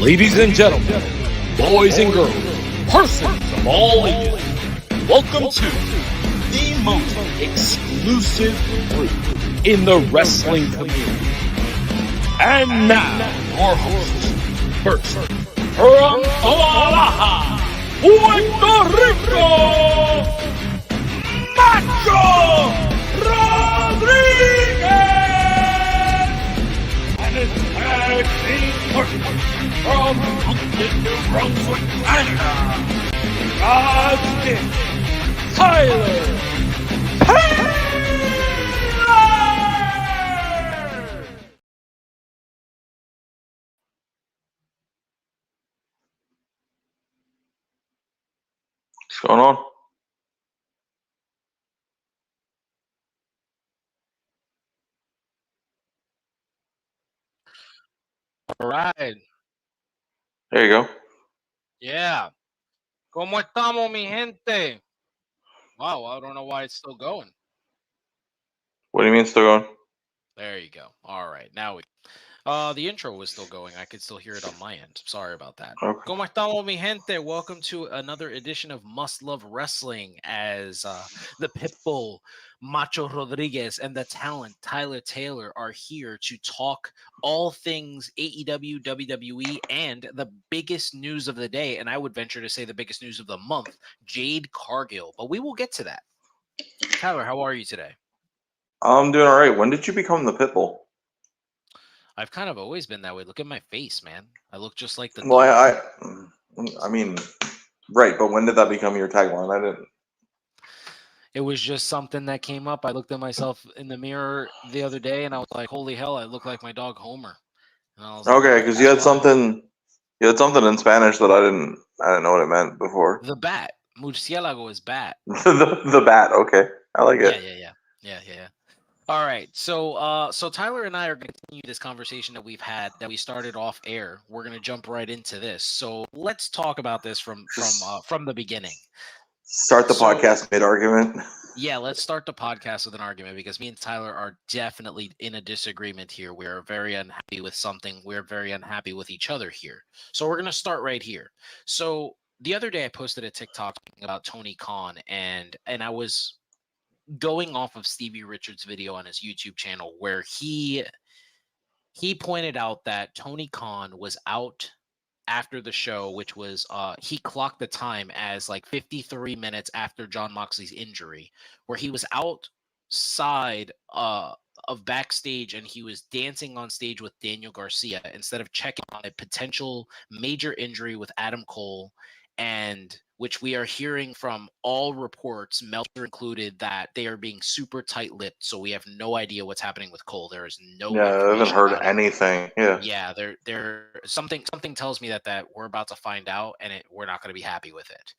Ladies and gentlemen, boys and girls, persons of all ages, welcome to the most exclusive group in the wrestling community. And now, your hosts, first, from Omaha, Puerto Rico, Macho Rodriguez! And his tag team partner from New Brunswick, Canada, Jade Cargill. What's going on? All right. There you go. Yeah. ¿Cómo estamos, mi gente? Wow, I don't know why it's still going. What do you mean still going? There you go. All right. Now the intro was still going. I could still hear it on my end. Sorry about that. Okay. ¿Cómo estamos, mi gente? Welcome to another edition of Must Love Wrestling as the Pitbull, Macho Rodriguez, and the talent, Tyler Taylor, are here to talk all things AEW, WWE, and the biggest news of the day, and I would venture to say the biggest news of the month, Jade Cargill. But we will get to that. Tyler, how are you today? I'm doing all right. When did you become the Pitbull? I've kind of always been that way. Look at my face, man. I look just like the Well, I mean, right, but when did that become your tagline? I didn't. It was just something that came up. I looked at myself in the mirror the other day, and I was like, "Holy hell! I look like my dog Homer." And I was like, Okay, because you had something in Spanish that I didn't know what it meant before. The bat, murciélago is bat. the bat. Okay, I like it. Yeah. All right, so Tyler and I are going to continue this conversation that we've had that we started off air. We're going to jump right into this. So let's talk about this from the beginning. Start the podcast mid-argument. Yeah, let's start the podcast with an argument because me and Tyler are definitely in a disagreement here. We're very unhappy with something. We're very unhappy with each other here. So we're going to start right here. So the other day I posted a TikTok about Tony Khan, and I was going off of Stevie Richards' video on his YouTube channel where he pointed out that Tony Khan was out after the show, which was he clocked the time as like 53 minutes after Jon Moxley's injury, where he was outside of backstage and he was dancing on stage with Daniel Garcia instead of checking on a potential major injury with Adam Cole, and which we are hearing from all reports, Meltzer included, that they are being super tight-lipped, so we have no idea what's happening with Cole. There is no I haven't heard anything. Yeah, there something tells me that we're about to find out, and we're not going to be happy with it.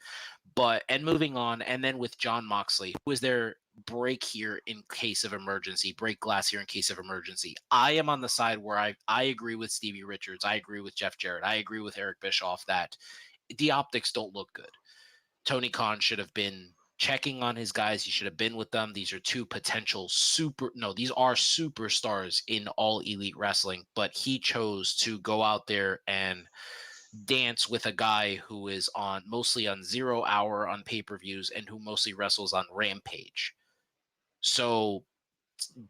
And moving on, and then with Jon Moxley, who is there break here in case of emergency, break glass here in case of emergency? I am on the side where I agree with Stevie Richards, I agree with Jeff Jarrett, I agree with Eric Bischoff that the optics don't look good. Tony Khan should have been checking on his guys. He should have been with them. These are two potential these are superstars in All Elite Wrestling, but he chose to go out there and dance with a guy who is mostly on 0 Hour on pay-per-views and who mostly wrestles on Rampage. So,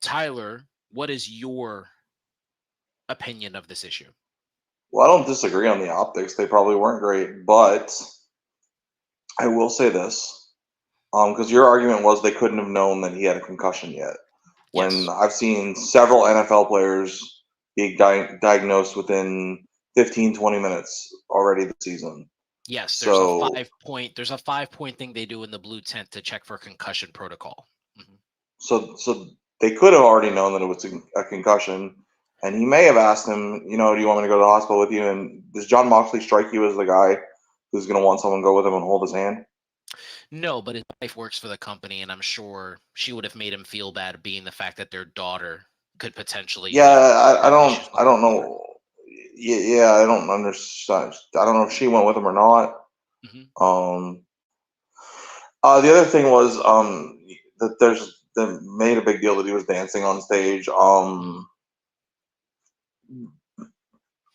Tyler, what is your opinion of this issue? Well, I don't disagree on the optics. They probably weren't great, but I will say this, because your argument was they couldn't have known that he had a concussion yet. When Yes. I've seen several NFL players be diagnosed within 15, 20 minutes already this season. Yes, there's a 5-point thing they do in the blue tent to check for concussion protocol. Mm-hmm. So they could have already known that it was a concussion, and he may have asked him, do you want me to go to the hospital with you? And does Jon Moxley strike you as the guy who's going to want someone to go with him and hold his hand? No, but his wife works for the company, and I'm sure she would have made him feel bad, being the fact that their daughter could potentially. Yeah, I don't know. Yeah, I don't understand. I don't know if she went with him or not. Mm-hmm. The other thing was that they made a big deal that he was dancing on stage.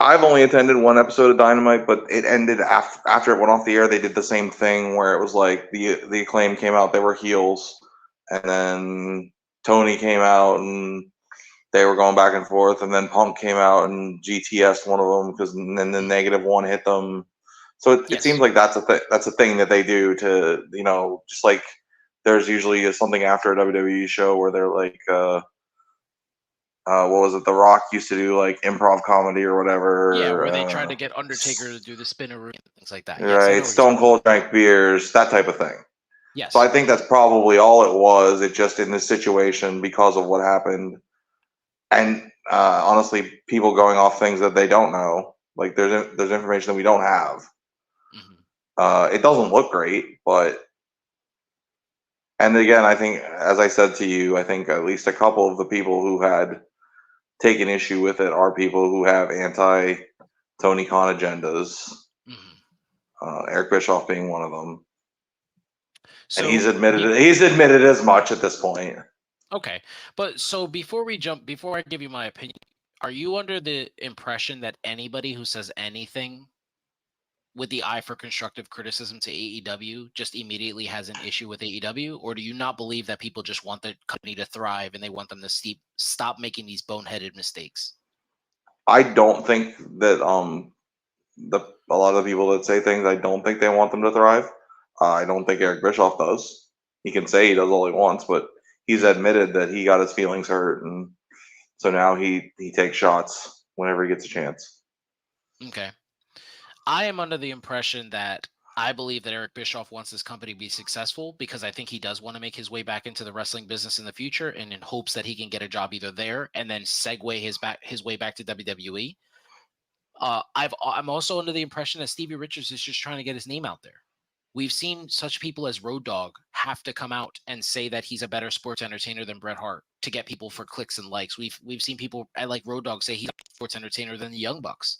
I've only attended one episode of Dynamite, but it ended after it went off the air. They did the same thing where it was like the Acclaim came out, they were heels, and then Tony came out and they were going back and forth, and then Punk came out and GTS one of them because then the -1 hit them. So it seems Yes. like that's a thing that they do to, just like there's usually something after a WWE show where they're like what was it? The Rock used to do like improv comedy or Yeah, whatever. where they tried to get Undertaker to do the spinner and things like that. Yes, I know Right, what you're Stone talking about. Cold drank beers, that type of thing. So Yes. I think that's probably all it was. It just in this situation because of what happened, and honestly, people going off things that they don't know. Like there's information that we don't have. Mhm. It doesn't look great, but and again, I think as I said to you, I think at least a couple of the people who had taken issue with it are people who have anti Tony Khan agendas. Mhm. Eric Bischoff being one of them, and he's So admitted he's admitted as much at this point. okay, but so before I give you my opinion, are you under the impression that anybody who says anything with the eye for constructive criticism to AEW just immediately has an issue with AEW, or do you not believe that people just want the company to thrive and they want them to stop making these boneheaded mistakes? I don't think that a lot of the people that say things, I don't think they want them to thrive. I don't think Eric Bischoff does. He can say he does all he wants, but he's Mhm. admitted that he got his feelings hurt, and so now he takes shots whenever he gets a chance. Okay. I am under the impression that I believe that Eric Bischoff wants this company to be successful because I think he does want to make his way back into the wrestling business in the future, and in hopes that he can get a job either there and then segue his way back to WWE. I'm also under the impression that Stevie Richards is just trying to get his name out there. We've seen such people as Road Dogg have to come out and say that he's a better sports entertainer than Bret Hart to get people for clicks and likes. We've seen people like Road Dogg say he's a sports entertainer than the Young Bucks,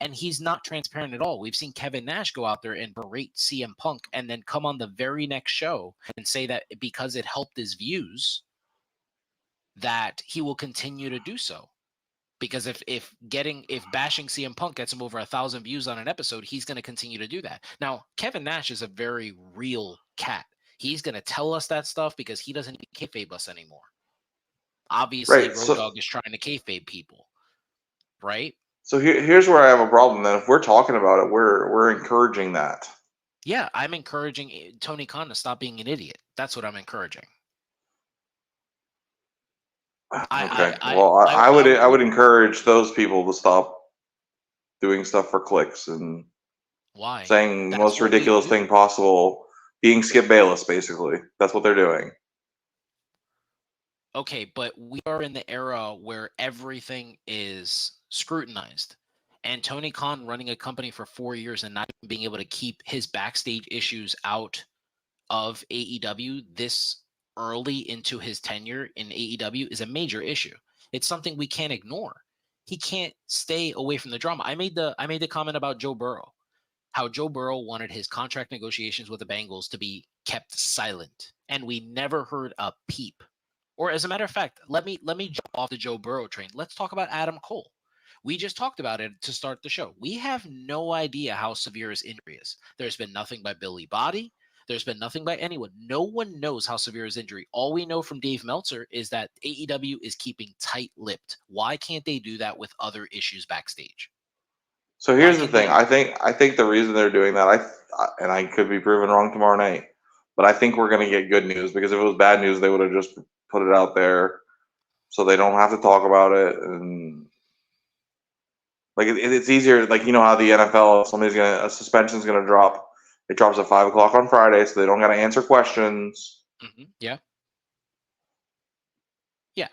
and he's not transparent at all. We've seen Kevin Nash go out there and berate CM Punk and then come on the very next show and say that because it helped his views, that he will continue to do so. Because if bashing CM Punk gets him over 1,000 views on an episode, he's going to continue to do that. Now, Kevin Nash is a very real cat. He's going to tell us that stuff because he doesn't need to kayfabe us anymore. Obviously, Right. Road So Dogg is trying to kayfabe people, right? here's where I have a problem. Then if we're talking about it, we're encouraging that. Yeah, I'm encouraging Tony Khan to stop being an idiot. That's what I'm encouraging. Okay. I Well, I I, I I would. would encourage those people to stop doing stuff for clicks and Why? saying That's most what we ridiculous do. thing possible, being Skip Bayless, basically. That's what they're doing. Okay, but we are in the era where everything is scrutinized. And Tony Khan running a company for 4 years and not even being able to keep his backstage issues out of AEW this early into his tenure in AEW is a major issue. It's something we can't ignore. He can't stay away from the drama. I made the comment about Joe Burrow, how Joe Burrow wanted his contract negotiations with the Bengals to be kept silent, and we never heard a peep. Or as a matter of fact, let me jump off the Joe Burrow train. Let's talk about Adam Cole. We just talked about it to start the show. We have no idea how severe his injury is. There's been nothing by Billy Body. There's been nothing by anyone. No one knows how severe his injury. All we know from Dave Meltzer is that AEW is keeping tight-lipped. Why can't they do that with other issues backstage? So Why here's the can't they thing. do that? I think the reason they're doing that, and I could be proven wrong tomorrow night, but I think we're going to get good news because if it was bad news, they would have just put it out there so they don't have to talk about it. And like it's easier. Like you know how the NFL, if a suspension's gonna drop. It drops at 5 o'clock on Friday, so they don't got to answer questions. Yeah. Yeah.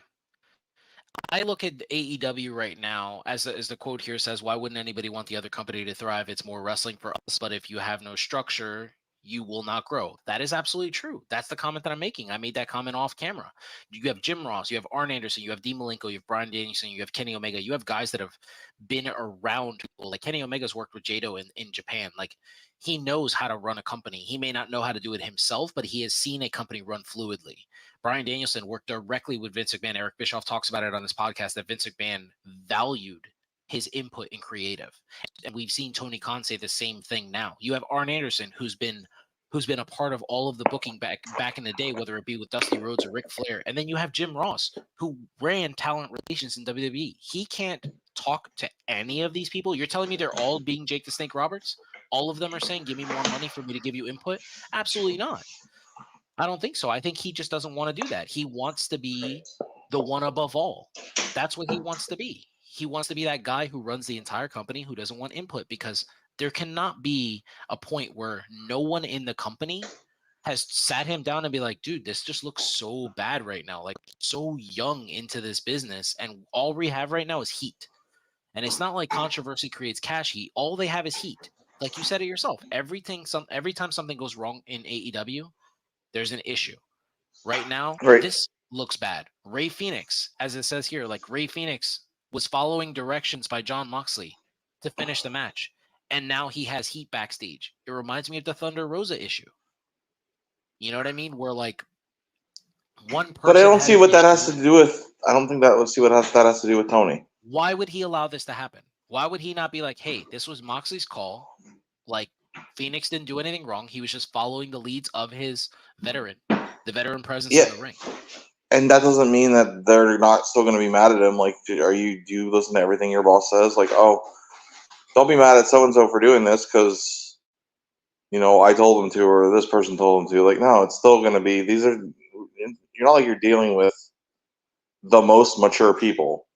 I look at AEW right now as the quote here says, "Why wouldn't anybody want the other company to thrive? It's more wrestling for us, but if you have no structure, you will not grow." That is absolutely true. That's the comment that I'm making. I made that comment off camera. You have Jim Ross, you have Arn Anderson, you have Dean Malenko, you have Brian Danielson, you have Kenny Omega. You have guys that have been around people. Like Kenny Omega's worked with Jado in Japan. Like he knows how to run a company. He may not know how to do it himself, but he has seen a company run fluidly. Brian Danielson worked directly with Vince McMahon. Eric Bischoff talks about it on this podcast that Vince McMahon valued his input in creative. And we've seen Tony Khan say the same thing now. You have Arn Anderson, who's been a part of all of the booking back in the day, whether it be with Dusty Rhodes or Ric Flair. And then you have Jim Ross, who ran talent relations in WWE. He can't talk to any of these people. You're telling me they're all being Jake the Snake Roberts? All of them are saying, give me more money for me to give you input? Absolutely not. I don't think so. I think he just doesn't want to do that. He wants to be the one above all. That's what he wants to be. He wants to be that guy who runs the entire company, who doesn't want input, because there cannot be a point where no one in the company has sat him down and be like, dude, this just looks so bad right now. Like, so young into this business, and all we have right now is heat. And it's not like controversy creates cash heat. All they have is heat. Like you said it yourself. Every time something goes wrong in AEW, there's an issue. Right now, Right. this looks bad. Ray Phoenix, as it says here, like Ray Phoenix was following directions by Jon Moxley to finish the match, and now he has heat backstage. It reminds me of the Thunder Rosa issue. You know what I mean? Where like one person. But I don't had see an what that issue. has to do with. I don't think that would see what that has to do with Tony. Why would he allow this to happen? Why would he not be like, hey, this was Moxley's call. Like, Phoenix didn't do anything wrong. He was just following the leads of his the veteran presence Yeah, in the ring. and that doesn't mean that they're not still going to be mad at him. Like, do you listen to everything your boss says? Like, oh, don't be mad at so and so for doing this because I told him to, or this person told him to. Like, no, it's still going to be. These are. You're not like you're dealing with the most mature people.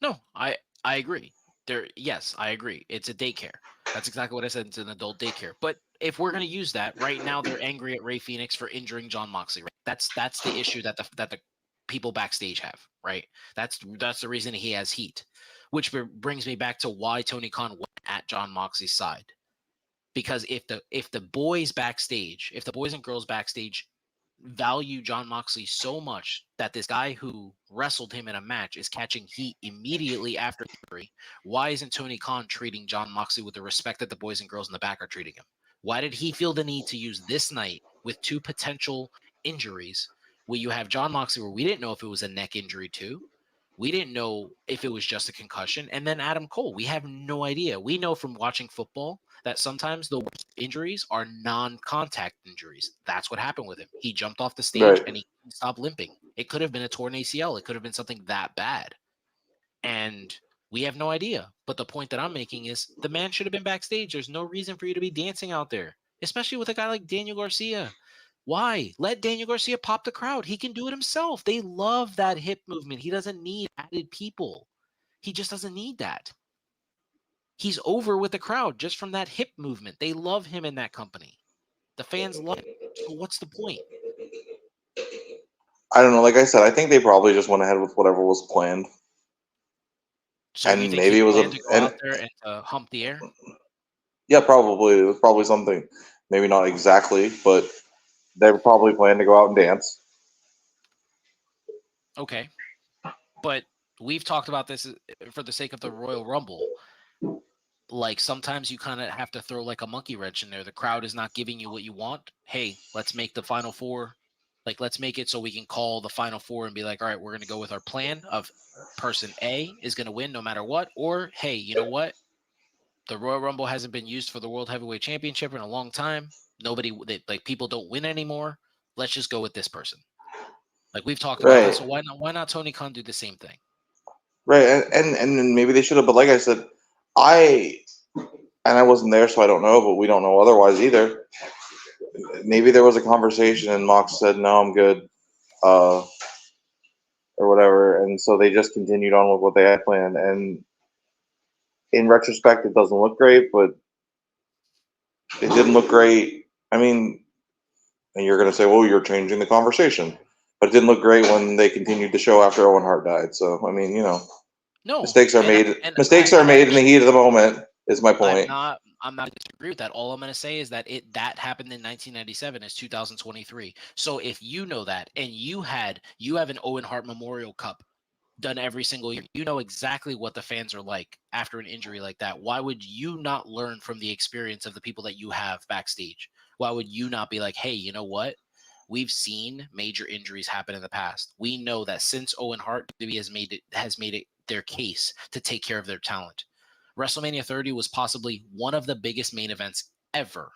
No, I agree. Yes, I agree. It's a daycare. That's exactly what I said. It's an adult daycare. But if we're going to use that right now, they're angry at Ray Phoenix for injuring Jon Moxley. Right? That's the issue that the people backstage have. Right. That's the reason he has heat, which brings me back to why Tony Khan went at Jon Moxley's side. Because if the boys backstage, if the boys and girls backstage value Jon Moxley so much that this guy who wrestled him in a match is catching heat immediately after injury, why isn't Tony Khan treating Jon Moxley with the respect that the boys and girls in the back are treating him? Why did he feel the need to use this night with two potential injuries where you have Jon Moxley, where we didn't know if it was a neck injury too? We didn't know if it was just a concussion. And then Adam Cole, we have no idea. We know from watching football that sometimes the worst injuries are non-contact injuries. That's what happened with him. He jumped off the stage Right. and he stopped limping. It could have been a torn ACL. It could have been something that bad. And we have no idea. But the point that I'm making is the man should have been backstage. There's no reason for you to be dancing out there, especially with a guy like Daniel Garcia. Why? Let Daniel Garcia pop the crowd. He can do it himself. They love that hip movement. He doesn't need added people. He just doesn't need that. He's over with the crowd just from that hip movement. They love him in that company. The fans love him. So what's the point? I don't know. Like I said, I think they probably just went ahead with whatever was planned. So you And think maybe he it was planned to go out there and hump the air? yeah, probably it was probably something. Maybe not exactly, but they probably planned to go out and dance. Okay. But we've talked about this for the sake of the Royal Rumble. Like sometimes you kind of have to throw like a monkey wrench in there. The crowd is not giving you what you want. Hey, let's make the final four. Like, let's make it so we can call the final four and be like, all right, we're going to go with our plan of person A is going to win no matter what. Or, hey, you know what? The Royal Rumble hasn't been used for the World Heavyweight Championship in a long time. People don't win anymore. Let's just go with this person. Like we've talked about that. Right. So why not Tony Khan do the same thing? Right. And maybe they should have, but like I said, I wasn't there, so I don't know, but we don't know otherwise either. Maybe there was a conversation and Mox said, no, I'm good. Or whatever, and so they just continued on with what they had planned. And in retrospect, it doesn't look great, but it didn't look great. I mean, and you're going to say, well, you're changing the conversation, but it didn't look great when they continued the show after Owen Hart died. So I mean, No, mistakes are and made. and Mistakes I are and I made in the actually heat of the moment. Is my point. I'm not disagree with that. All I'm going to say is that that happened in 1997 is 2023. So if you know that and you have an Owen Hart Memorial Cup done every single year, you know exactly what the fans are like after an injury like that. Why would you not learn from the experience of the people that you have backstage? Why would you not be like, hey, you know what? We've seen major injuries happen in the past. We know that since Owen Hart WWE has made it their case to take care of their talent. WrestleMania 30 was possibly one of the biggest main events ever.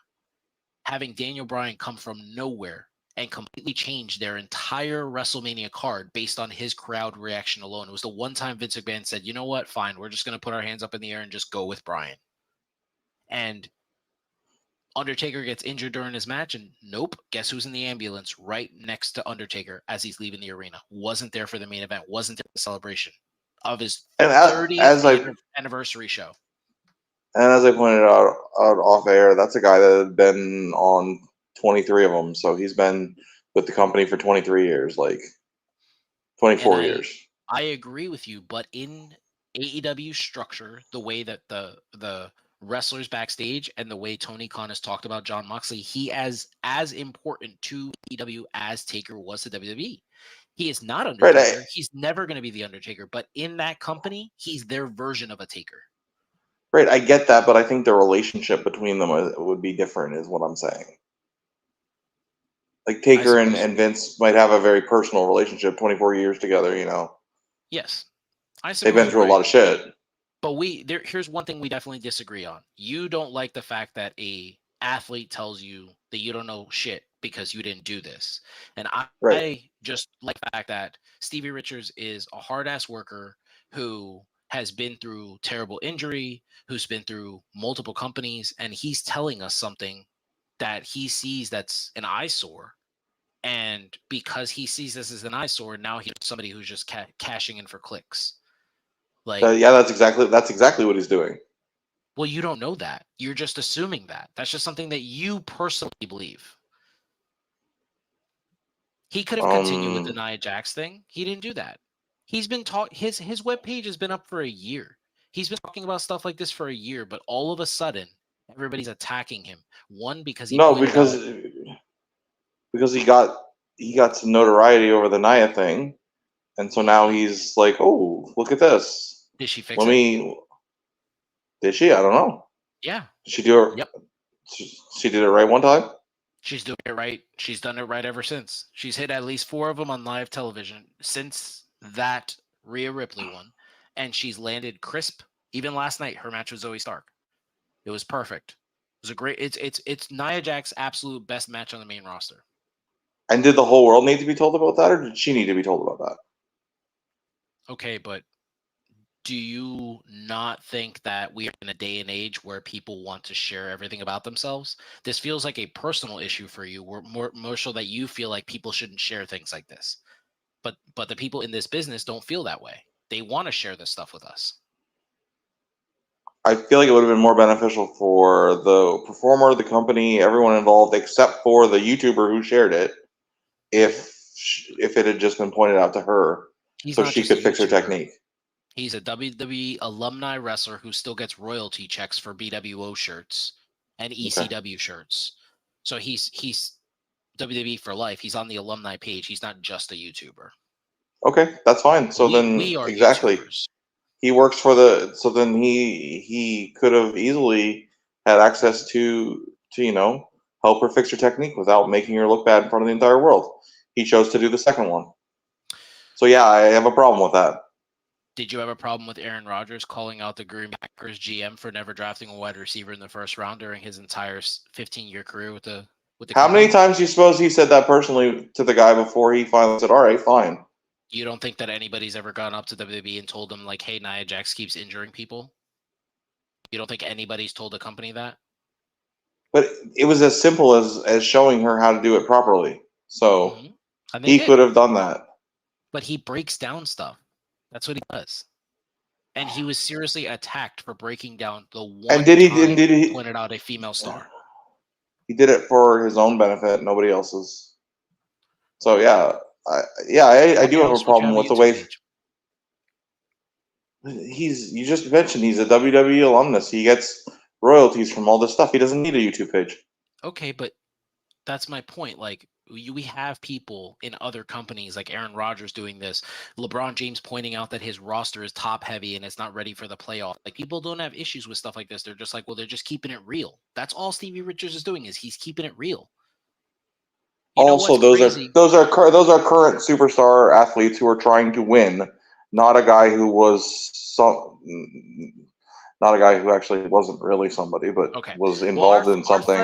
Having Daniel Bryan come from nowhere and completely change their entire WrestleMania card based on his crowd reaction alone. It was the one time Vince McMahon said, you know what, fine, we're just going to put our hands up in the air and just go with Bryan. And Undertaker gets injured during his match, and nope, guess who's in the ambulance right next to Undertaker as he's leaving the arena? Wasn't there for the main event, wasn't there for the celebration of his And 30th anniversary show. And as I pointed out off air, that's a guy that had been on 23 of them. So he's been with the company for 23 years, like 24 years. I agree with you, but in AEW structure, the way that the wrestlers backstage and the way Tony Khan has talked about Jon Moxley, he as important to AEW as Taker was to WWE. He is not Undertaker. Right, he's never going to be the Undertaker, but in that company, he's their version of a Taker. Right, I get that, but I think the relationship between them would be different, is what I'm saying. Like Taker and Vince might have a very personal relationship, 24 years together, you know. Yes, I suppose they've been through a lot of shit. But here's one thing we definitely disagree on. You don't like the fact that a athlete tells you that you don't know shit because you didn't do this. And I just like the fact that Stevie Richards is a hard-ass worker who has been through terrible injury, who's been through multiple companies, and he's telling us something that he sees that's an eyesore. And because he sees this as an eyesore, now he's somebody who's just cashing in for clicks. Like, yeah, that's exactly what he's doing. Well, you don't know that. You're just assuming that. That's just something that you personally believe. He could have continued with the Nia Jax thing. He didn't do that. He's been his webpage has been up for a year. He's been talking about stuff like this for a year, but all of a sudden, everybody's attacking him. One, because he because he got some notoriety over the Nia thing, and so now he's like, oh, look at this. Did she fix it? Did she? I don't know. Yeah. Did she do it? Yep. She did it right one time? She's doing it right. She's done it right ever since. She's hit at least 4 of them on live television since that Rhea Ripley one. And she's landed crisp. Even last night, her match with Zoe Stark. It was perfect. It was a great... It's Nia Jax's absolute best match on the main roster. And did the whole world need to be told about that, or did she need to be told about that? Okay, but do you not think that we are in a day and age where people want to share everything about themselves? This feels like a personal issue for you, more so that you feel like people shouldn't share things like this. But the people in this business don't feel that way. They want to share this stuff with us. I feel like it would have been more beneficial for the performer, the company, everyone involved, except for the YouTuber who shared it, if it had just been pointed out to her, so she could fix her technique. He's a WWE alumni wrestler who still gets royalty checks for BWO shirts and ECW shirts. So he's WWE for life. He's on the alumni page. He's not just a YouTuber. Okay, that's fine. So we are exactly. YouTubers. He works for so then he could have easily had access to help her fix her technique without making her look bad in front of the entire world. He chose to do the second one. So yeah, I have a problem with that. Did you have a problem with Aaron Rodgers calling out the Green Bay Packers GM for never drafting a wide receiver in the first round during his entire 15-year career with the How many times do you suppose he said that personally to the guy before he finally said, all right, fine? You don't think that anybody's ever gone up to WWE and told them, like, hey, Nia Jax keeps injuring people? You don't think anybody's told the company that? But it was as simple as showing her how to do it properly. So he could have done that. But he breaks down stuff. That's what he does. And he was seriously attacked for breaking down the one and did he pointed out a female star. He did it for his own benefit, nobody else's. So yeah, I do have a problem with the way you just mentioned he's a WWE alumnus. He gets royalties from all this stuff. He doesn't need a YouTube page. Okay, but that's my point. Like, we have people in other companies like Aaron Rodgers doing this, LeBron James pointing out that his roster is top heavy and it's not ready for the playoff. Like, people don't have issues with stuff like this. They're just like, well, they're just keeping it real. That's all Stevie Richards is doing, is he's keeping it real. Also, those are current superstar athletes who are trying to win, not a guy who was not a guy who actually wasn't really somebody, but Okay. was Well, involved in our something.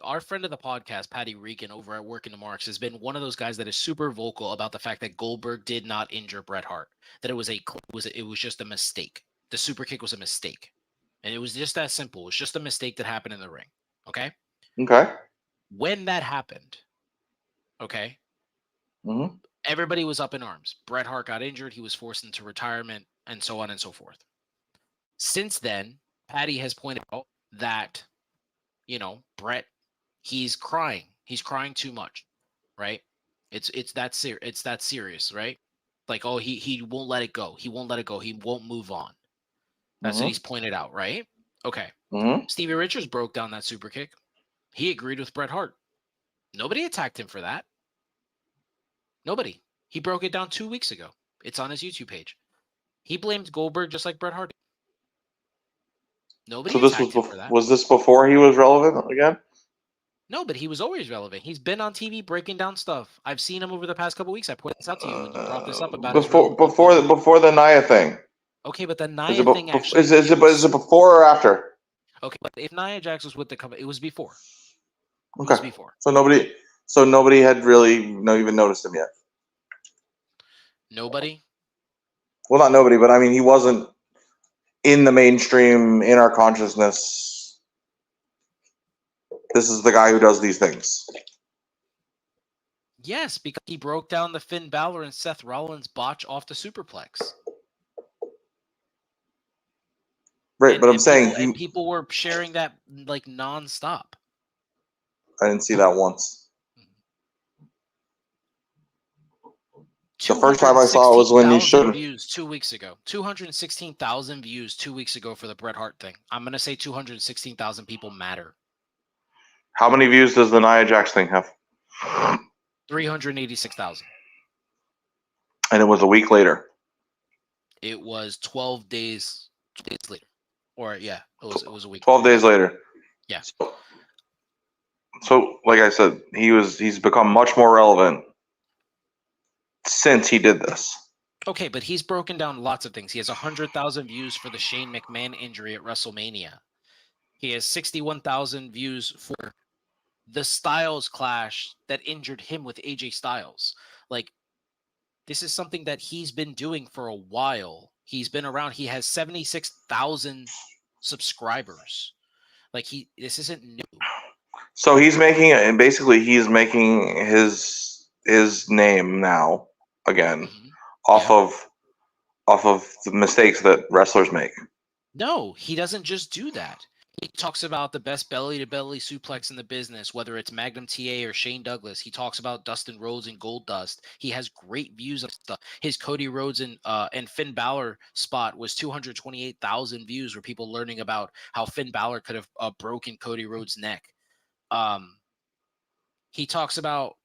our friend of the podcast, Patty Regan, over at Working the Marks, has been one of those guys that is super vocal about the fact that Goldberg did not injure Bret Hart. That it was just a mistake. The super kick was a mistake, and it was just that simple. It was just a mistake that happened in the ring. Okay. Okay. When that happened, okay, Mm-hmm. everybody was up in arms. Bret Hart got injured. He was forced into retirement, and so on and so forth. Since then, Patty has pointed out that, Bret, he's crying. He's crying too much, right? It's that serious, right? Like, oh, he won't let it go. He won't let it go. He won't move on. That's what he's pointed out, right? Okay. Mm-hmm. Stevie Richards broke down that super kick. He agreed with Bret Hart. Nobody attacked him for that. Nobody. He broke it down 2 weeks ago. It's on his YouTube page. He blamed Goldberg just like Bret Hart. Nobody So this attacked him for that. was this before he was relevant again? No, but he was always relevant. He's been on TV breaking down stuff. I've seen him over the past couple weeks. I pointed this out to you when you brought this up about Before the Nia thing. Okay, but the Is it Nia thing actually is it before or after? Okay, but if Nia Jax was with the company, it was before. It Okay. was before. So nobody had really even noticed him yet. Nobody. Well, not nobody, but I mean, he wasn't in the mainstream, in our consciousness. This is the guy who does these things. Yes, because he broke down the Finn Balor and Seth Rollins botch off the superplex. Right, but I'm saying people were sharing that like nonstop. I didn't see that once. The first time I saw it was when you showed views 2 weeks ago. 216,000 views 2 weeks ago for the Bret Hart thing. I'm gonna say 216,000 people matter. How many views does the Nia Jax thing have? 386,000. And it was a week later. It was 12 days later. Or yeah, it was a week. 12 days later. Yeah. So like I said, he's become much more relevant since he did this. Okay, but he's broken down lots of things. He has 100,000 views for the Shane McMahon injury at WrestleMania. He has 61,000 views for the Styles clash that injured him with AJ Styles. Like, this is something that he's been doing for a while. He's been around. He has 76,000 subscribers. Like, this isn't new. So he's making his name now again off of the mistakes that wrestlers make. No, he doesn't just do that. He talks about the best belly-to-belly suplex in the business, whether it's Magnum TA or Shane Douglas. He talks about Dustin Rhodes and Goldust. He has great views of stuff. His Cody Rhodes and Finn Balor spot was 228,000 views, where people learning about how Finn Balor could have broken Cody Rhodes' neck. He talks about,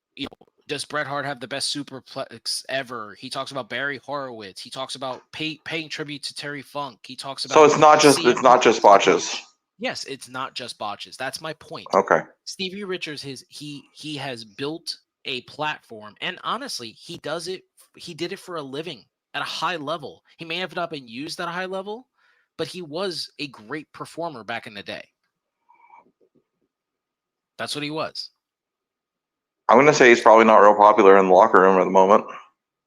does Bret Hart have the best superplex ever? He talks about Barry Horowitz. He talks about paying tribute to Terry Funk. He talks about. So it's not just botches. Yes, it's not just botches. That's my point. Okay. Stevie Richards, he has built a platform, and honestly, he did it for a living at a high level. He may have not been used at a high level, but he was a great performer back in the day. That's what he was. I'm going to say he's probably not real popular in the locker room at the moment.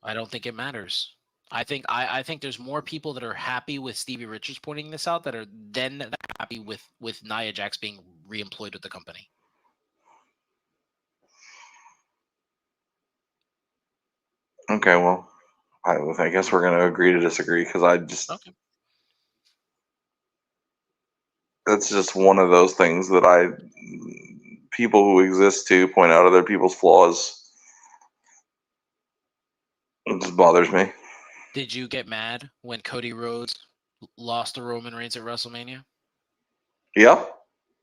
I don't think it matters. I think there's more people that are happy with Stevie Richards pointing this out that are then happy with Nia Jax being reemployed with the company. Okay, well, I guess we're going to agree to disagree, because Okay. That's just one of those things that people who exist to point out other people's flaws. It just bothers me. Did you get mad when Cody Rhodes lost to Roman Reigns at WrestleMania? Yeah.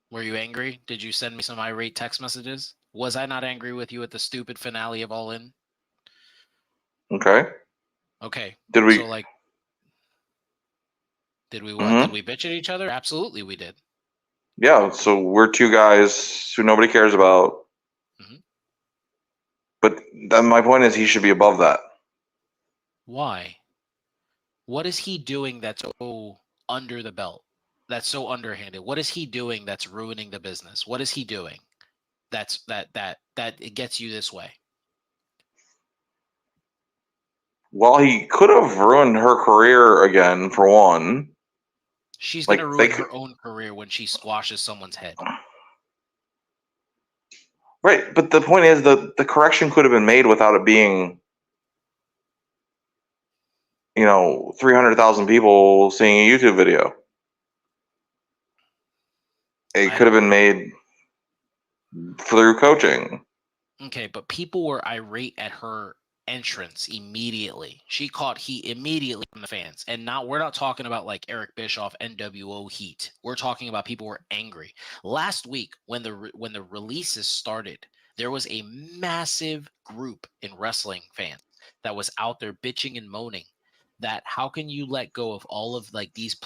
Were you angry? Did you send me some irate text messages? Was I not angry with you at the stupid finale of All In? Okay. Okay. Did we? So, did we what? Mm-hmm. Did we bitch at each other? Absolutely, we did. Yeah. So we're two guys who nobody cares about. Mm-hmm. But then my point is, he should be above that. Why? What is he doing that's so under the belt? That's so underhanded? What is he doing that's ruining the business? What is he doing that it gets you this way? Well, he could have ruined her career again, for one. She's Like, gonna ruin her own career when she squashes someone's head. Right, but the point is the correction could have been made without it being, 300,000 people seeing a YouTube video. It could have been made through coaching. Okay, but people were irate at her entrance immediately. She caught heat immediately from the fans. And now we're not talking about like Eric Bischoff NWO heat. We're talking about people were angry. Last week when the releases started, there was a massive group in wrestling fans that was out there bitching and moaning that how can you let go of all of like these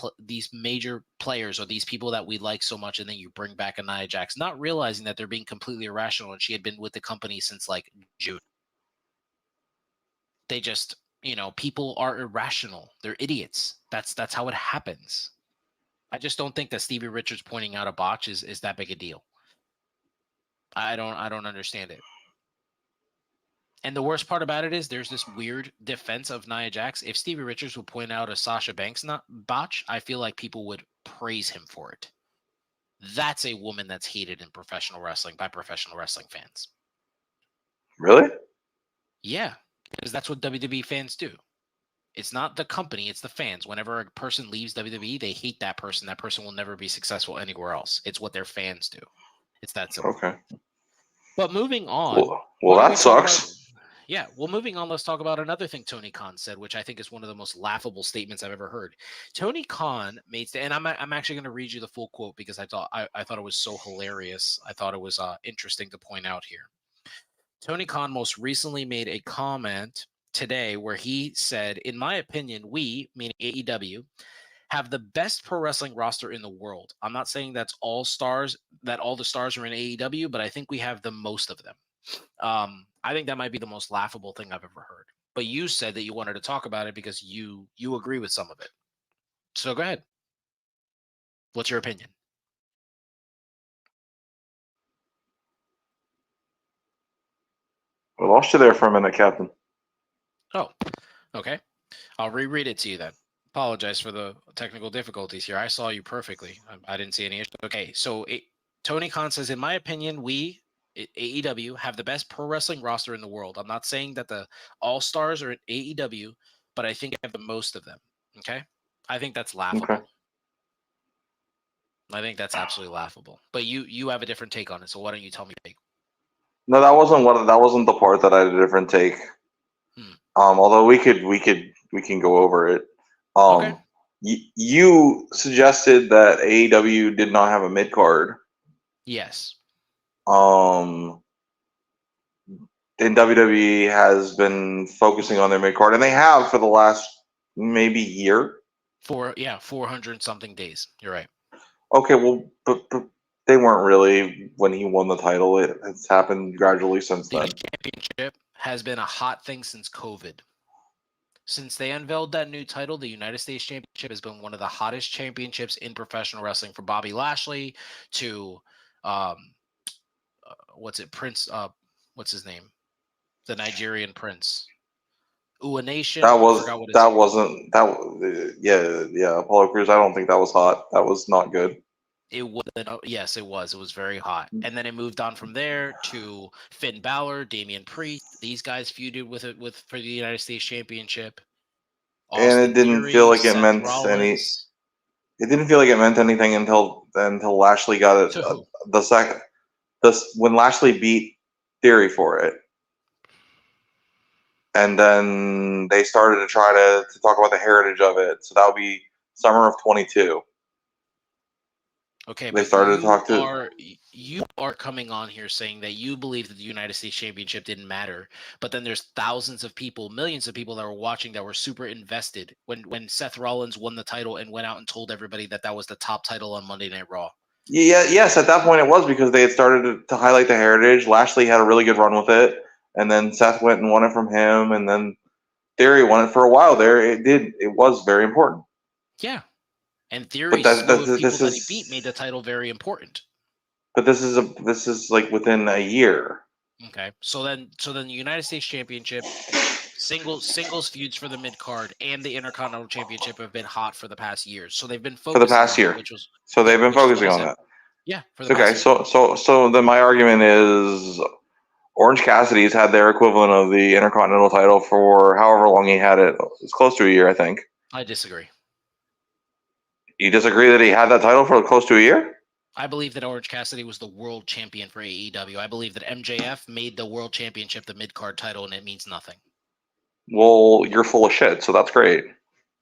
major players or these people that we like so much, and then you bring back a Nia Jax, not realizing that they're being completely irrational, and she had been with the company since like June. They just, people are irrational. They're idiots. That's how it happens. I just don't think that Stevie Richards pointing out a botch is that big a deal. I don't understand it. And the worst part about it is there's this weird defense of Nia Jax. If Stevie Richards would point out a Sasha Banks botch, I feel like people would praise him for it. That's a woman that's hated in professional wrestling by professional wrestling fans. Really? Yeah, because that's what WWE fans do. It's not the company, it's the fans. Whenever a person leaves WWE, they hate that person. That person will never be successful anywhere else. It's what their fans do. It's that simple. Okay. But moving on. Well, that sucks. Yeah, well, moving on, let's talk about another thing Tony Khan said, which I think is one of the most laughable statements I've ever heard. Tony Khan and I'm actually going to read you the full quote because I thought it was so hilarious. I thought it was interesting to point out here. Tony Khan most recently made a comment today where he said, "In my opinion, we, meaning AEW, have the best pro wrestling roster in the world. I'm not saying that's all stars, that all the stars are in AEW, but I think we have the most of them." I think that might be the most laughable thing I've ever heard. But you said that you wanted to talk about it because you agree with some of it. So go ahead. What's your opinion? We lost you there for a minute, Captain. Oh, okay. I'll reread it to you then. Apologize for the technical difficulties here. I saw you perfectly. I didn't see any issue. Okay, so Tony Khan says, "In my opinion, we, AEW, have the best pro wrestling roster in the world. I'm not saying that the all-stars are in AEW, but I think I have the most of them." Okay? I think that's laughable. Okay. I think that's absolutely laughable. But you have a different take on it, so why don't you tell me? No, that wasn't the part that I had a different take. Although we can go over it. Okay. You suggested that AEW did not have a mid card. Yes. And WWE has been focusing on their mid card, and they have for the last maybe year. 400 something days. You're right. Okay, well, but they weren't really when he won the title. It has happened gradually since then. The championship has been a hot thing since COVID. Since they unveiled that new title, the United States Championship has been one of the hottest championships in professional wrestling, from Bobby Lashley to Prince, what's his name? The Nigerian Prince. Uwa Nation. Yeah, Apollo Crews. I don't think that was hot. That was not good. It was, yes, it was. It was very hot. And then it moved on from there to Finn Balor, Damian Priest. These guys feuded for the United States Championship. And it didn't feel like it meant any. It didn't feel like it meant anything until Lashley got it. When Lashley beat Theory for it, and then they started to try to talk about the heritage of it. So that would be summer of 22. Okay, they started to talk to. You are coming on here saying that you believe that the United States Championship didn't matter, but then there's thousands of people, millions of people that were watching that were super invested when Seth Rollins won the title and went out and told everybody that was the top title on Monday Night Raw. Yeah, yes, at that point it was because they had started to highlight the heritage. Lashley had a really good run with it, and then Seth went and won it from him, and then Theory won it for a while there. It was very important. Yeah. And Theory But that, slew that of people this that he beat made the is title very important. but this is like within a year. Okay. So then the United States Championship, singles feuds for the mid card and the Intercontinental Championship have been hot for the past years. So they've been For the focusing past on it, year. which was So they've been which is what I focusing on said. that. Yeah, for the Okay, past year. so then my argument is Orange Cassidy's had their equivalent of the Intercontinental title for however long he had it. It's close to a year, I think. I disagree. You disagree that he had that title for close to a year? I believe that Orange Cassidy was the world champion for AEW. I believe that MJF made the world championship the mid card title, and it means nothing. Well, you're full of shit, so that's great.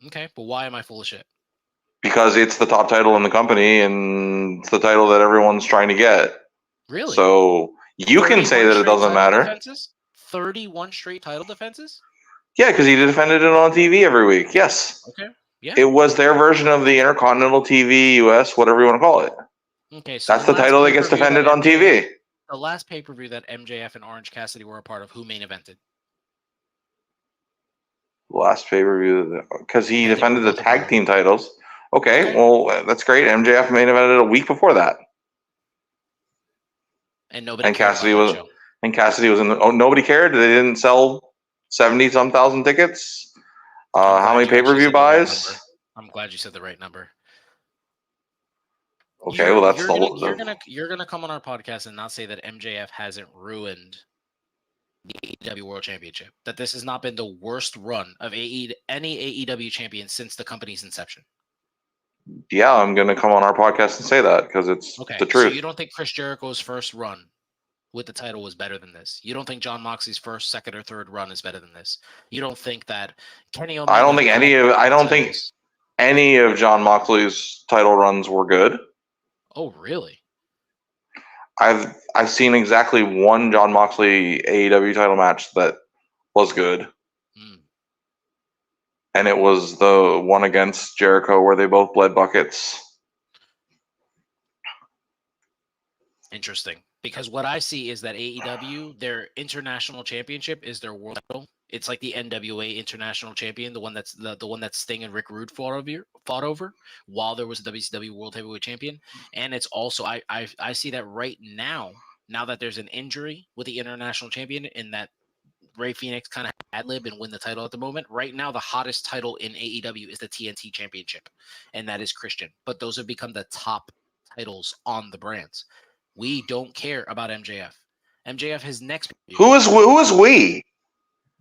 Okay, but why am I full of shit? Because it's the top title in the company and it's the title that everyone's trying to get. Really? So you can say 31 that it straight doesn't title matter. Defenses? 31 straight title defenses? Yeah, because he defended it on TV every week. Yes. Okay. Yeah. It was their version of the Intercontinental TV US, whatever you want to call it. Okay, so That's the title that gets defended on TV. The last pay-per-view that MJF and Orange Cassidy were a part of, who main evented? Last pay per view, because he That they were defended the both a part tag of. team titles. Okay, Okay. well, that's great. MJF main evented a week before that. And nobody And cared Cassidy about was that show. and Cassidy was in the. Oh, nobody cared. They didn't sell 70-some thousand tickets. I'm How glad many you pay per actually view said the right buys? number. I'm glad you said the right number. Okay, well that's You're gonna come on our podcast and not say that MJF hasn't ruined the AEW World Championship. That this has not been the worst run of any AEW champion since the company's inception. yeah. I'm gonna come on our podcast and say that because it's Okay, the so truth. you don't think Chris Jericho's first run with the title was better than this? You don't think John Moxley's first, second, or third run is better than this? You don't think that Kenny Omega? I don't think any of John Moxley's title runs were good. Oh, really? I've seen exactly one John Moxley AEW title match that was good. And it was the one against Jericho where they both bled buckets. Interesting. Because what I see is that AEW, their international championship is their world title. It's like the NWA international champion, the one that's the one that Sting and Rick Rude fought over while there was a WCW World Heavyweight Champion. And it's also I see that right now that there's an injury with the international champion in that Ray Phoenix kind of ad-lib and win the title at the moment. Right now, the hottest title in AEW is the TNT Championship, and that is Christian. But those have become the top titles on the brands. We don't care about MJF. MJF, his next Who is we?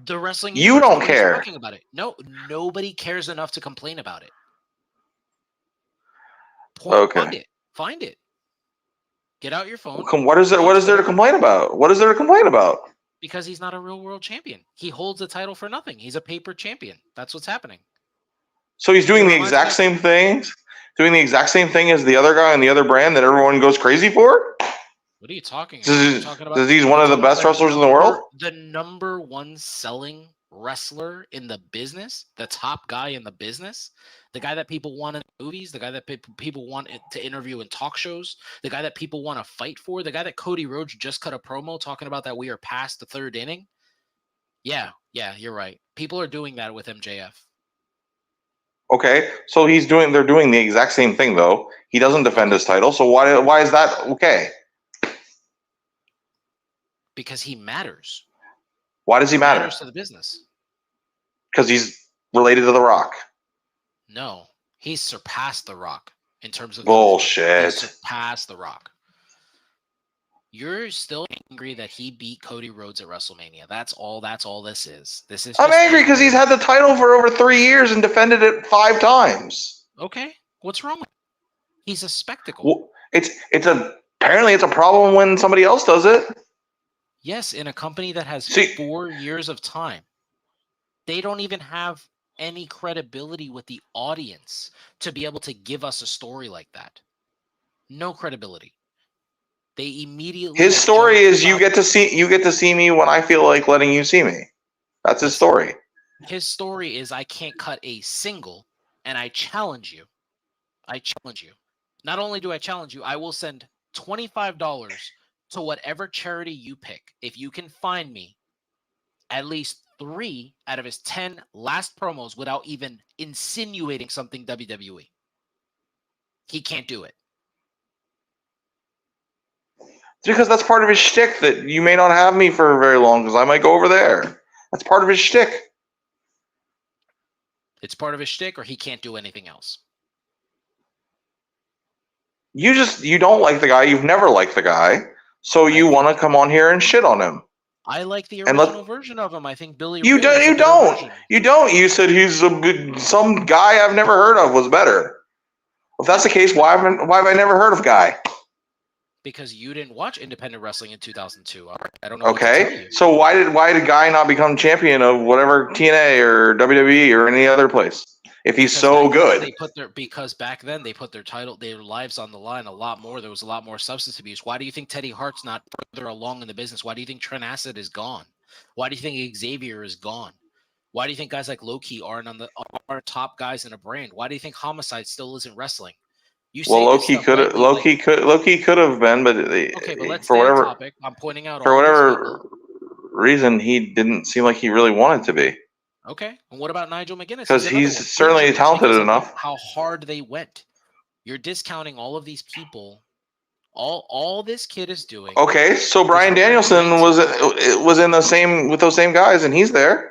The wrestling you universe. don't Nobody's care talking about it. No, nobody cares enough to complain about it. Okay. Find it. Get out your phone. What is there to complain about? What is there to complain about? Because he's not a real world champion. He holds the title for nothing. He's a paper champion. That's what's happening. So he's doing the exact same things, as the other guy on the other brand that everyone goes crazy for? What are you talking about? Because he's one of the best wrestlers in the world? The number one selling wrestler in the business, the top guy in the business, the guy that people want in movies, the guy that people want to interview in talk shows, the guy that people want to fight for, the guy that Cody Rhodes just cut a promo talking about that we are past the third inning. Yeah, you're right. People are doing that with MJF. Okay, so they're doing the exact same thing though. He doesn't defend his title, so why is that okay? Because he matters. Why does he matter? Matters to the business. Because he's related to The Rock. No, he's surpassed The Rock in terms of bullshit. He's surpassed The Rock. You're still angry that he beat Cody Rhodes at WrestleMania. That's all this is. I'm angry because he's had the title for over 3 years and defended it 5 times. Okay, what's wrong with him? He's a spectacle. Well, apparently it's a problem when somebody else does it. Yes, in a company that has 4 years of time. They don't even have any credibility with the audience to be able to give us a story like that. No credibility. They immediately. His story is you get to see me when I feel like letting you see me. That's his story. His story is I can't cut a single, and I challenge you. Not only do I challenge you, I will send $25 to whatever charity you pick. If you can find me at least 3 out of his 10 last promos without even insinuating something WWE. He can't do it. Because that's part of his shtick that you may not have me for very long because I might go over there. That's part of his shtick. It's part of his shtick, or he can't do anything else. You don't like the guy. You've never liked the guy. So you want to come on here and shit on him. I like the original version of him. I think Billy Ray You was a better don't. version. You don't. You said he's some guy I've never heard of was better. If that's the case, why have I never heard of Guy? Because you didn't watch independent wrestling in 2002. I don't know. Okay. What to tell you. So why did Guy not become champion of whatever TNA or WWE or any other place? If he's so good. Because back then they put their lives on the line a lot more. There was a lot more substance abuse. Why do you think Teddy Hart's not further along in the business? Why do you think Trent Acid is gone? Why do you think Xavier is gone? Why do you think guys like Loki aren't top guys in a brand? Why do you think Homicide still isn't wrestling? Loki could have been, but okay, but let's for stay whatever on topic. I'm pointing out for whatever reason he didn't seem like he really wanted to be. Okay, and what about Nigel McGuinness? Because he's certainly talented enough. How hard they went. You're discounting all of these people. All this kid is doing. Okay, so Bryan Danielson was in the same with those same guys, and he's there.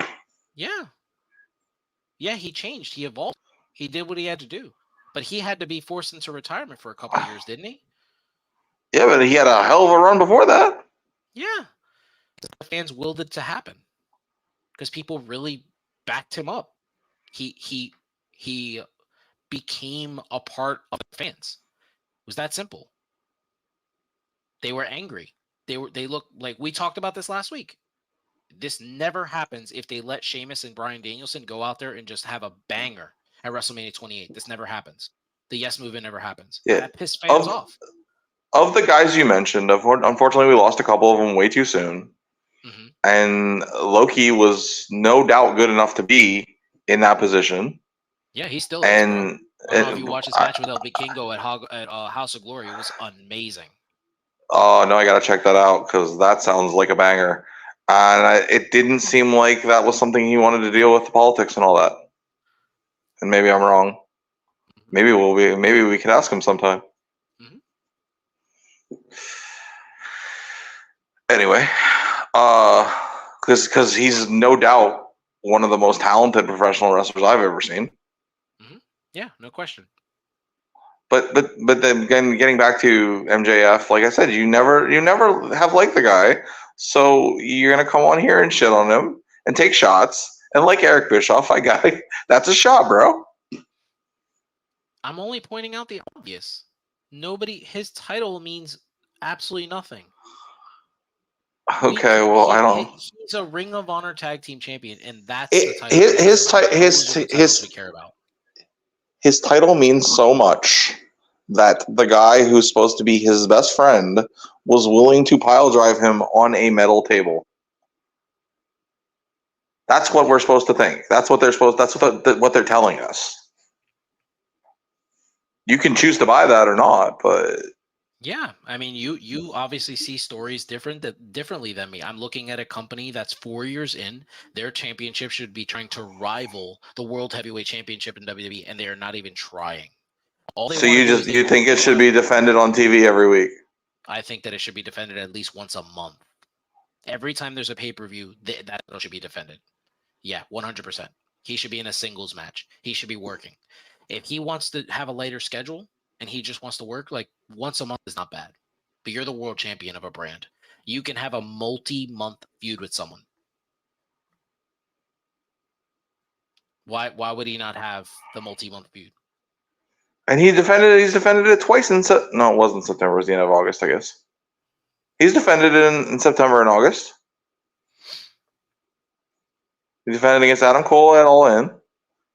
Yeah, he changed. He evolved. He did what he had to do. But he had to be forced into retirement for a couple of years, didn't he? Yeah, but he had a hell of a run before that. Yeah. The fans willed it to happen. Because people really backed him up. He became a part of the fans. It was that simple. They were angry. They looked like we talked about this last week. This never happens if they let Sheamus and Bryan Danielson go out there and just have a banger at WrestleMania 28. This never happens. The yes movement never happens. Yeah. That pissed fans off. Of the guys you mentioned, unfortunately, we lost a couple of them way too soon. Mm-hmm. And Loki was no doubt good enough to be in that position. Yeah, he still is. And I don't know if you watch his match with El Vikingo at House of Glory. It was amazing. Oh, no, I got to check that out because that sounds like a banger. And it didn't seem like that was something he wanted to deal with the politics and all that. And maybe I'm wrong. Maybe we could ask him sometime. Mm-hmm. Anyway, because he's no doubt one of the most talented professional wrestlers I've ever seen. Mm-hmm. Yeah, no question. But then again, getting back to MJF, like I said, you never have liked the guy, so you're gonna come on here and shit on him and take shots. And like Eric Bischoff, that's a shot, bro. I'm only pointing out the obvious. His title means absolutely nothing. Okay, I don't. He's a Ring of Honor Tag Team Champion, and that's the title. His we care about. His title means so much that the guy who's supposed to be his best friend was willing to pile drive him on a metal table. That's what we're supposed to think. That's what they're supposed. That's what they're telling us. You can choose to buy that or not, but yeah, I mean, you obviously see stories differently than me. I'm looking at a company that's 4 years in. Their championship should be trying to rival the World Heavyweight Championship in WWE, and they are not even trying. So you think it should be defended on TV every week? I think that it should be defended at least once a month. Every time there's a pay-per-view, that should be defended. Yeah, 100%. He should be in a singles match. He should be working. If he wants to have a later schedule and he just wants to work, like once a month is not bad. But you're the world champion of a brand. You can have a multi-month feud with someone. Why would he not have the multi-month feud? And he's defended it twice no, it wasn't September, it was the end of August, I guess. He's defended it in September and August. He defended against Adam Cole at All In.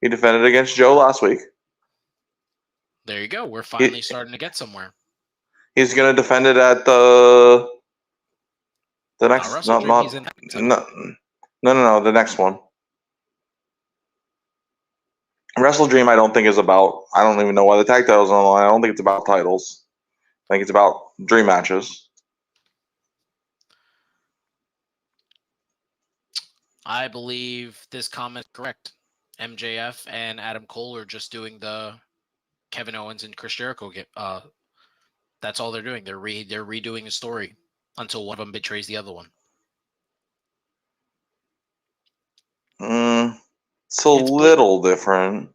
He defended against Joe last week. There you go. We're finally starting to get somewhere. He's going to defend it at the next no, the next one. Wrestle Dream, I don't think is about. I don't even know why the tag title's on the line. I don't think it's about titles. I think it's about dream matches. I believe this comment is correct. MJF and Adam Cole are just doing the Kevin Owens and Chris Jericho. That's all they're doing. They're redoing the story until one of them betrays the other one. It's a little different.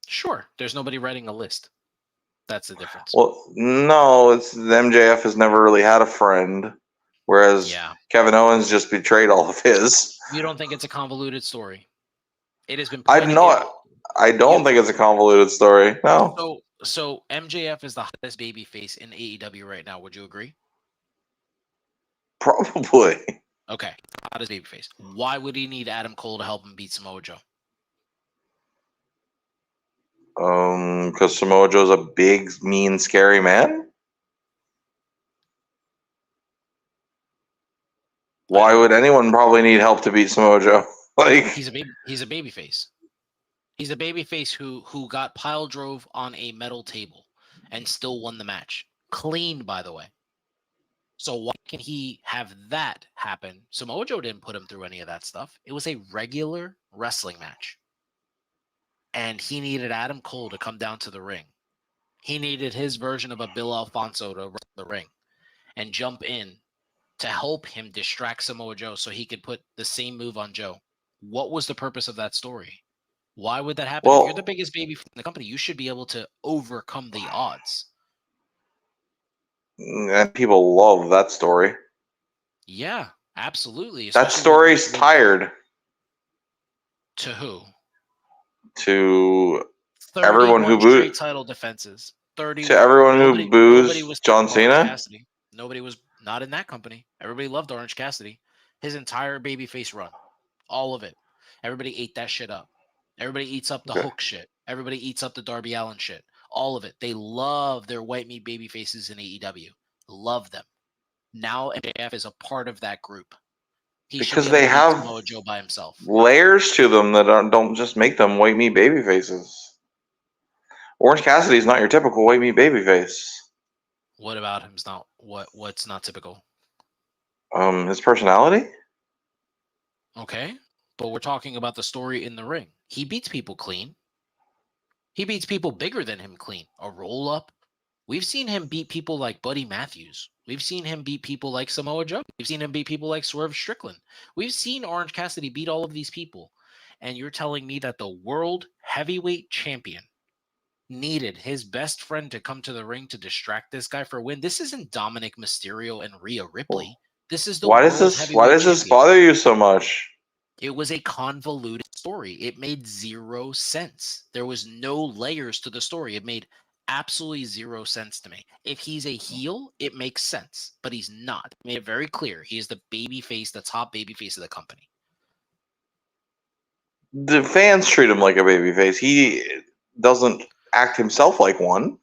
Sure, there's nobody writing a list. That's the difference. Well, no, it's MJF has never really had a friend, whereas Kevin Owens just betrayed all of his. You don't think it's a convoluted story? It has been. I don't think it's a convoluted story. No. So MJF is the hottest babyface in AEW right now. Would you agree? Probably. Okay, hottest babyface. Why would he need Adam Cole to help him beat Samoa Joe? Because Samoa Joe's a big, mean, scary man. Why would anyone probably need help to beat Samoa Joe? Like he's a babyface. He's a babyface who got pile drove on a metal table and still won the match. Clean, by the way. So why can he have that happen? Samoa Joe didn't put him through any of that stuff. It was a regular wrestling match. And he needed Adam Cole to come down to the ring. He needed his version of a Bill Alfonso to run the ring and jump in to help him distract Samoa Joe so he could put the same move on Joe. What was the purpose of that story? Why would that happen? If you're the biggest baby in the company, you should be able to overcome the odds. And people love that story. Yeah, absolutely. That story's tired. To who? To everyone who booed title defenses. 30. To everyone who boos John Cena. Cassidy. Nobody was not in that company. Everybody loved Orange Cassidy. His entire babyface run, all of it. Everybody ate that shit up. Everybody eats up the Hook shit. Everybody eats up the Darby Allin shit. All of it. They love their white meat baby faces in AEW. Love them. Now MJF is a part of that group. Because they have Samoa Joe by himself. Layers to them that don't just make them white meat baby faces. Orange Cassidy is not your typical white meat baby face. What about him's not what's not typical? His personality? Okay. But we're talking about the story in the ring. He beats people clean. He beats people bigger than him clean. A roll up. We've seen him beat people like Buddy Matthews. We've seen him beat people like Samoa Joe. We've seen him beat people like Swerve Strickland. We've seen Orange Cassidy beat all of these people. And you're telling me that the world heavyweight champion needed his best friend to come to the ring to distract this guy for a win? This isn't Dominic Mysterio and Rhea Ripley. This is the Why does this bother you so much? It was a convoluted story. It made zero sense. There was no layers to the story. It made absolutely zero sense to me. If he's a heel, it makes sense, but he's not. Made it very clear. He is the baby face, the top baby face of the company. The fans treat him like a baby face. He doesn't act himself like one.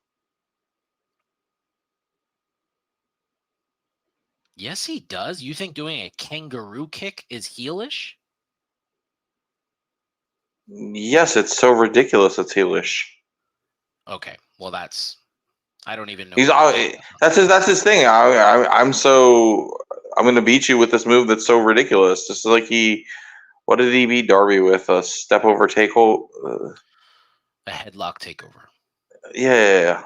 Yes, he does. You think doing a kangaroo kick is heelish? Yes, it's so ridiculous it's heelish. Okay, well I don't even know. That's his thing. I'm going to beat you with this move that's so ridiculous. Just like what did he beat Darby with? A step over takeover? A headlock takeover. Yeah.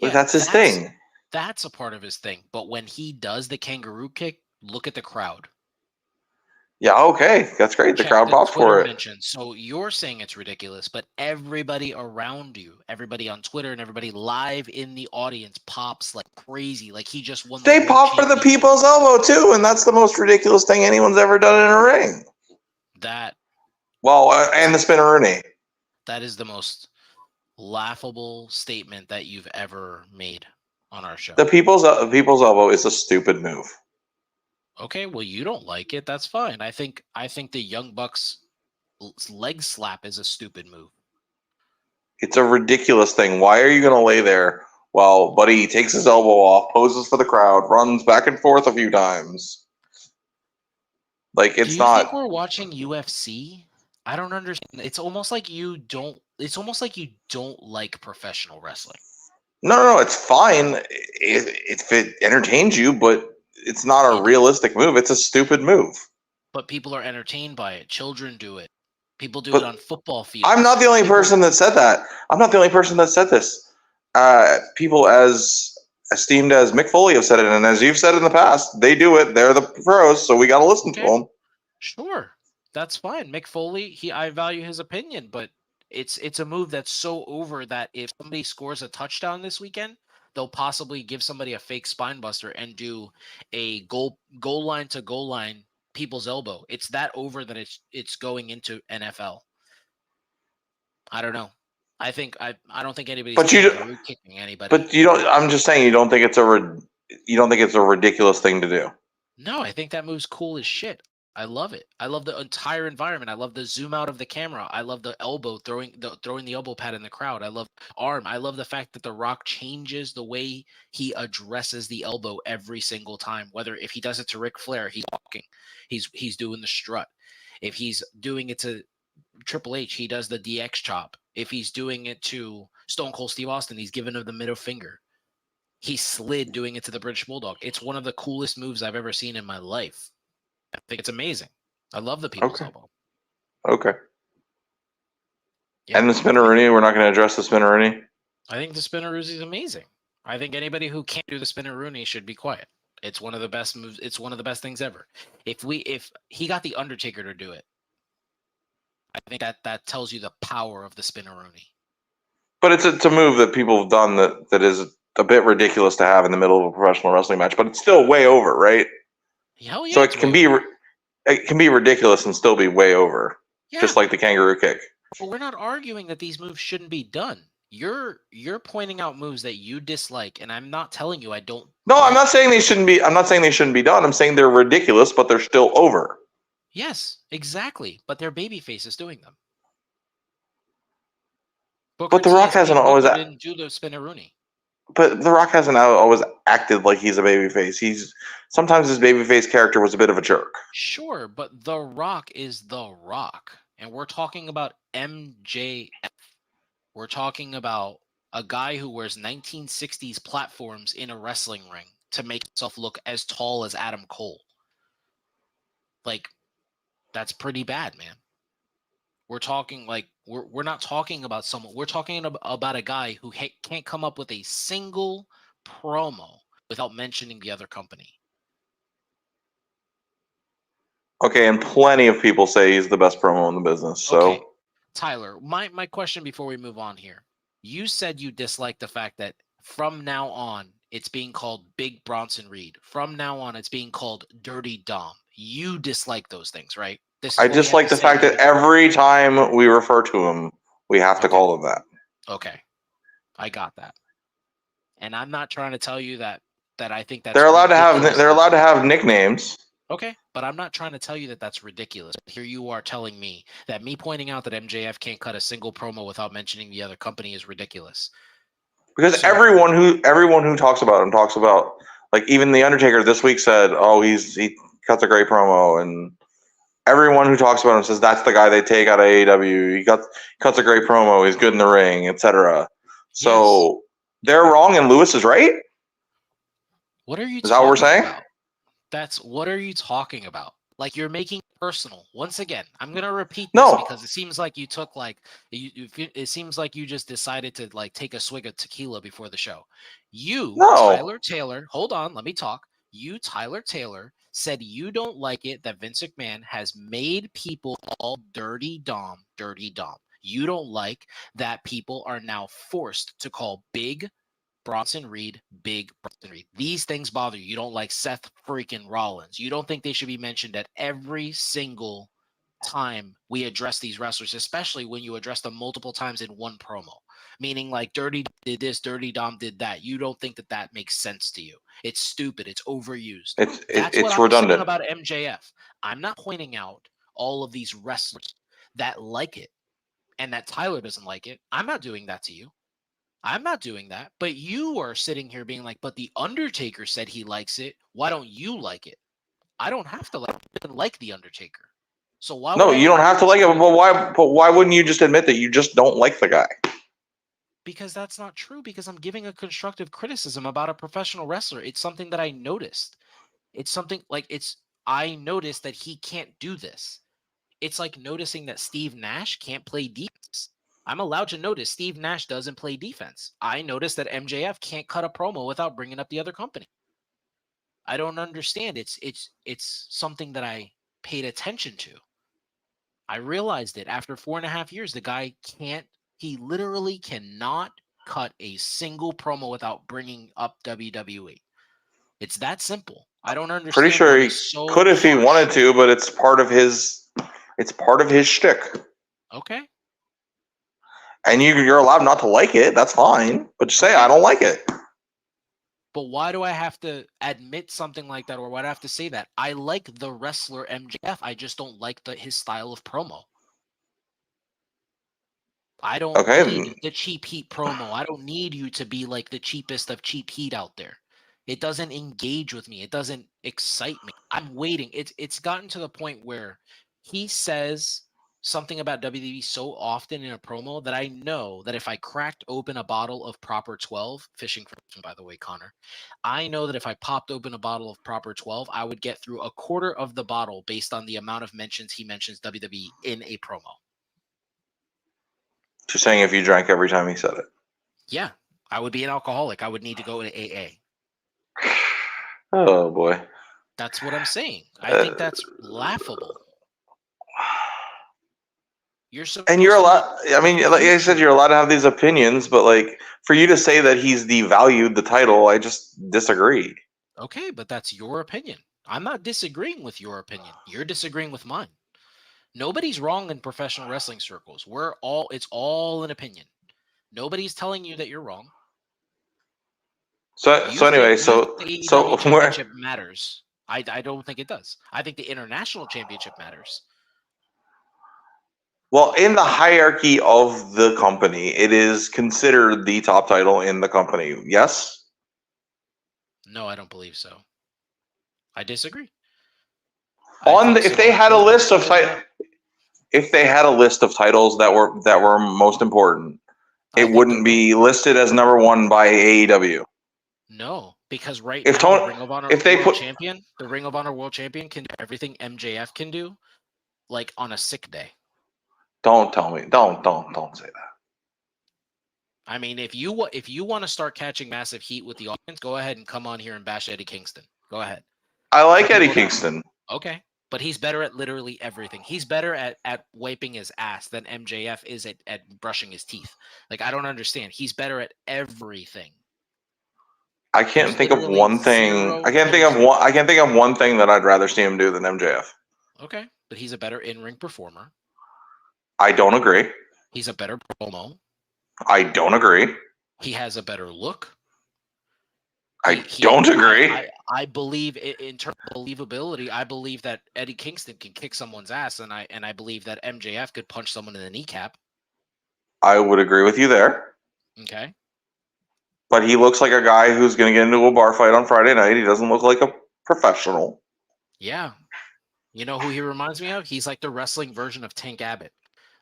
That's his thing. That's a part of his thing. But when he does the kangaroo kick, look at the crowd. Yeah, okay. That's great. The crowd pops for it. So you're saying it's ridiculous, but everybody around you, everybody on Twitter and everybody live in the audience pops like crazy. Like he just won. They pop for the people's elbow too, and that's the most ridiculous thing anyone's ever done in a ring. And the spinner Rooney. That is the most laughable statement that you've ever made on our show. The people's elbow is a stupid move. Okay, well, you don't like it. That's fine. I think the Young Bucks leg slap is a stupid move. It's a ridiculous thing. Why are you going to lay there while Buddy takes his elbow off, poses for the crowd, runs back and forth a few times? Like it's not. Do you think we're watching UFC? I don't understand. It's almost like you don't. It's almost like you don't like professional wrestling. No, it's fine if it entertains you, but it's not a realistic move. It's a stupid move. But people are entertained by it. Children do it. People do But it on football fields. I'm not the only person that said that. I'm not the only person that said this. People as esteemed as Mick Foley have said it, and as you've said in the past, they do it. They're the pros, so we got to listen to them. Sure, that's fine. Mick Foley, I value his opinion, but it's a move that's so over that if somebody scores a touchdown this weekend, they'll possibly give somebody a fake spine buster and do a goal line to goal line people's elbow. It's that over that it's going into NFL. I don't know. I don't think anybody's kicking anybody. But you don't. I'm just saying you don't think it's a ridiculous thing to do. No, I think that move's cool as shit. I love it. I love the entire environment. I love the zoom out of the camera. I love the elbow throwing the elbow pad in the crowd. I love arm. I love the fact that The Rock changes the way he addresses the elbow every single time. Whether if he does it to Ric Flair, he's walking. He's doing the strut. If he's doing it to Triple H, he does the DX chop. If he's doing it to Stone Cold Steve Austin, he's giving him the middle finger. He slid doing it to the British Bulldog. It's one of the coolest moves I've ever seen in my life. I think it's amazing. I love the people's elbow. Okay. Yeah. And the spinneroonie, we're not going to address the spinneroonie? I think the spinneroonie is amazing. I think anybody who can't do the spinneroonie should be quiet. It's one of the best moves. It's one of the best things ever. If he got the Undertaker to do it, I think that tells you the power of the spinneroonie. But it's a move that people have done that is a bit ridiculous to have in the middle of a professional wrestling match, but it's still way over, right? Hell yeah, so it can be ridiculous and still be way over, just like the kangaroo kick. But we're not arguing that these moves shouldn't be done. You're pointing out moves that you dislike, and I'm not telling you I don't. No, I'm not saying they shouldn't be. I'm not saying they shouldn't be done. I'm saying they're ridiculous, but they're still over. Yes, exactly. But they're baby faces doing them. But The Rock hasn't always didn't do the spinneroonie. But The Rock hasn't always acted like he's a babyface. Sometimes his babyface character was a bit of a jerk. Sure, but The Rock is The Rock, and we're talking about MJF. We're talking about a guy who wears 1960s platforms in a wrestling ring to make himself look as tall as Adam Cole. Like, that's pretty bad, man. We're talking like we're not talking about someone. We're talking about a guy who can't come up with a single promo without mentioning the other company. Okay, and plenty of people say he's the best promo in the business. So, okay. Tyler, my question before we move on here. You said you dislike the fact that from now on it's being called Big Bronson Reed. From now on it's being called Dirty Dom. You dislike those things, right? I just like the fact that every time we refer to him, we have to call him that. Okay, I got that, and I'm not trying to tell you that I think that they're allowed to have nicknames. Okay, but I'm not trying to tell you that that's ridiculous. Here you are telling me that me pointing out that MJF can't cut a single promo without mentioning the other company is ridiculous. Because everyone who talks about him talks about, like, even the Undertaker this week said, "Oh, he cuts a great promo," and everyone who talks about him says that's the guy they take out of AEW. He cuts a great promo. He's good in the ring, etc. So they're wrong and Lewis is right. What are you? Is that what we're saying? What are you talking about? Like, you're making it personal. Once again, I'm gonna repeat this because it seems like you took it seems like you just decided to take a swig of tequila before the show. Tyler Taylor, hold on, let me talk. You, Tyler Taylor, said you don't like it that Vince McMahon has made people all Dirty Dom. You don't like that people are now forced to call Big Bronson Reed Big Bronson Reed. These things bother you. You don't like Seth freaking Rollins. You don't think they should be mentioned at every single time we address these wrestlers, especially when you address them multiple times in one promo. Meaning, like, Dirty did this, Dirty Dom did that. You don't think that makes sense to you. It's stupid. It's overused. That's what I'm redundant saying about MJF. I'm not pointing out all of these wrestlers that like it and that Tyler doesn't like it. I'm not doing that to you. I'm not doing that. But you are sitting here being like, but the Undertaker said he likes it. Why don't you like it? I don't have to like the Undertaker. So why? No, you don't have to like it. But why? But why wouldn't you just admit that you just don't like the guy? Because that's not true. Because I'm giving a constructive criticism about a professional wrestler. It's something that I noticed. It's something like I noticed that he can't do this. It's like noticing that Steve Nash can't play defense. I'm allowed to notice Steve Nash doesn't play defense. I noticed that MJF can't cut a promo without bringing up the other company. I don't understand. It's something that I paid attention to. I realized it after 4.5 years. The guy can't. He literally cannot cut a single promo without bringing up WWE. It's that simple. I don't understand. Pretty sure why he it's so could if he harsh. wanted to, but it's part of his. It's part of his shtick. Okay. And you're allowed not to like it. That's fine. But just say, I don't like it. But why do I have to admit something like that, or why do I have to say that? I like the wrestler MJF. I just don't like his style of promo. I don't need the cheap heat promo. I don't need you to be like the cheapest of cheap heat out there. It doesn't engage with me. It doesn't excite me. I'm waiting. It's gotten to the point where he says something about WWE so often in a promo that I know that if I cracked open a bottle of Proper 12, fishing for, by the way, Connor, I know that if I popped open a bottle of Proper 12, I would get through a quarter of the bottle based on the amount of mentions he mentions WWE in a promo. Just saying if you drank every time he said it. Yeah, I would be an alcoholic. I would need to go to AA. Oh, boy. That's what I'm saying. I think that's laughable. You're allowed. I mean, like I said, you're allowed to have these opinions, but like for you to say that he's devalued the title, I just disagree. Okay, but that's your opinion. I'm not disagreeing with your opinion. You're disagreeing with mine. Nobody's wrong in professional wrestling circles. It's all an opinion. Nobody's telling you that you're wrong. So anyway, the AEW championship matters. I don't think it does. I think the international championship matters. Well, in the hierarchy of the company, it is considered the top title in the company. Yes? No, I don't believe so. I disagree. If they had a list of titles that were most important, it wouldn't be listed as number one by AEW. No, because now the Ring of Honor champion, the Ring of Honor world champion can do everything MJF can do, like on a sick day. Don't tell me. Don't say that. I mean, if you want to start catching massive heat with the audience, go ahead and come on here and bash Eddie Kingston. Go ahead. I like Eddie Kingston. Okay, but he's better at literally everything. He's better at wiping his ass than MJF is at brushing his teeth. Like, I don't understand. He's better at everything. I can't think of one thing. I can't think of one thing that I'd rather see him do than MJF. Okay, but he's a better in-ring performer. I don't agree. He's a better promo. I don't agree. He has a better look. I don't agree. I believe in terms of believability, I believe that Eddie Kingston can kick someone's ass, and I believe that MJF could punch someone in the kneecap. I would agree with you there. Okay. But he looks like a guy who's going to get into a bar fight on Friday night. He doesn't look like a professional. Yeah. You know who he reminds me of? He's like the wrestling version of Tank Abbott.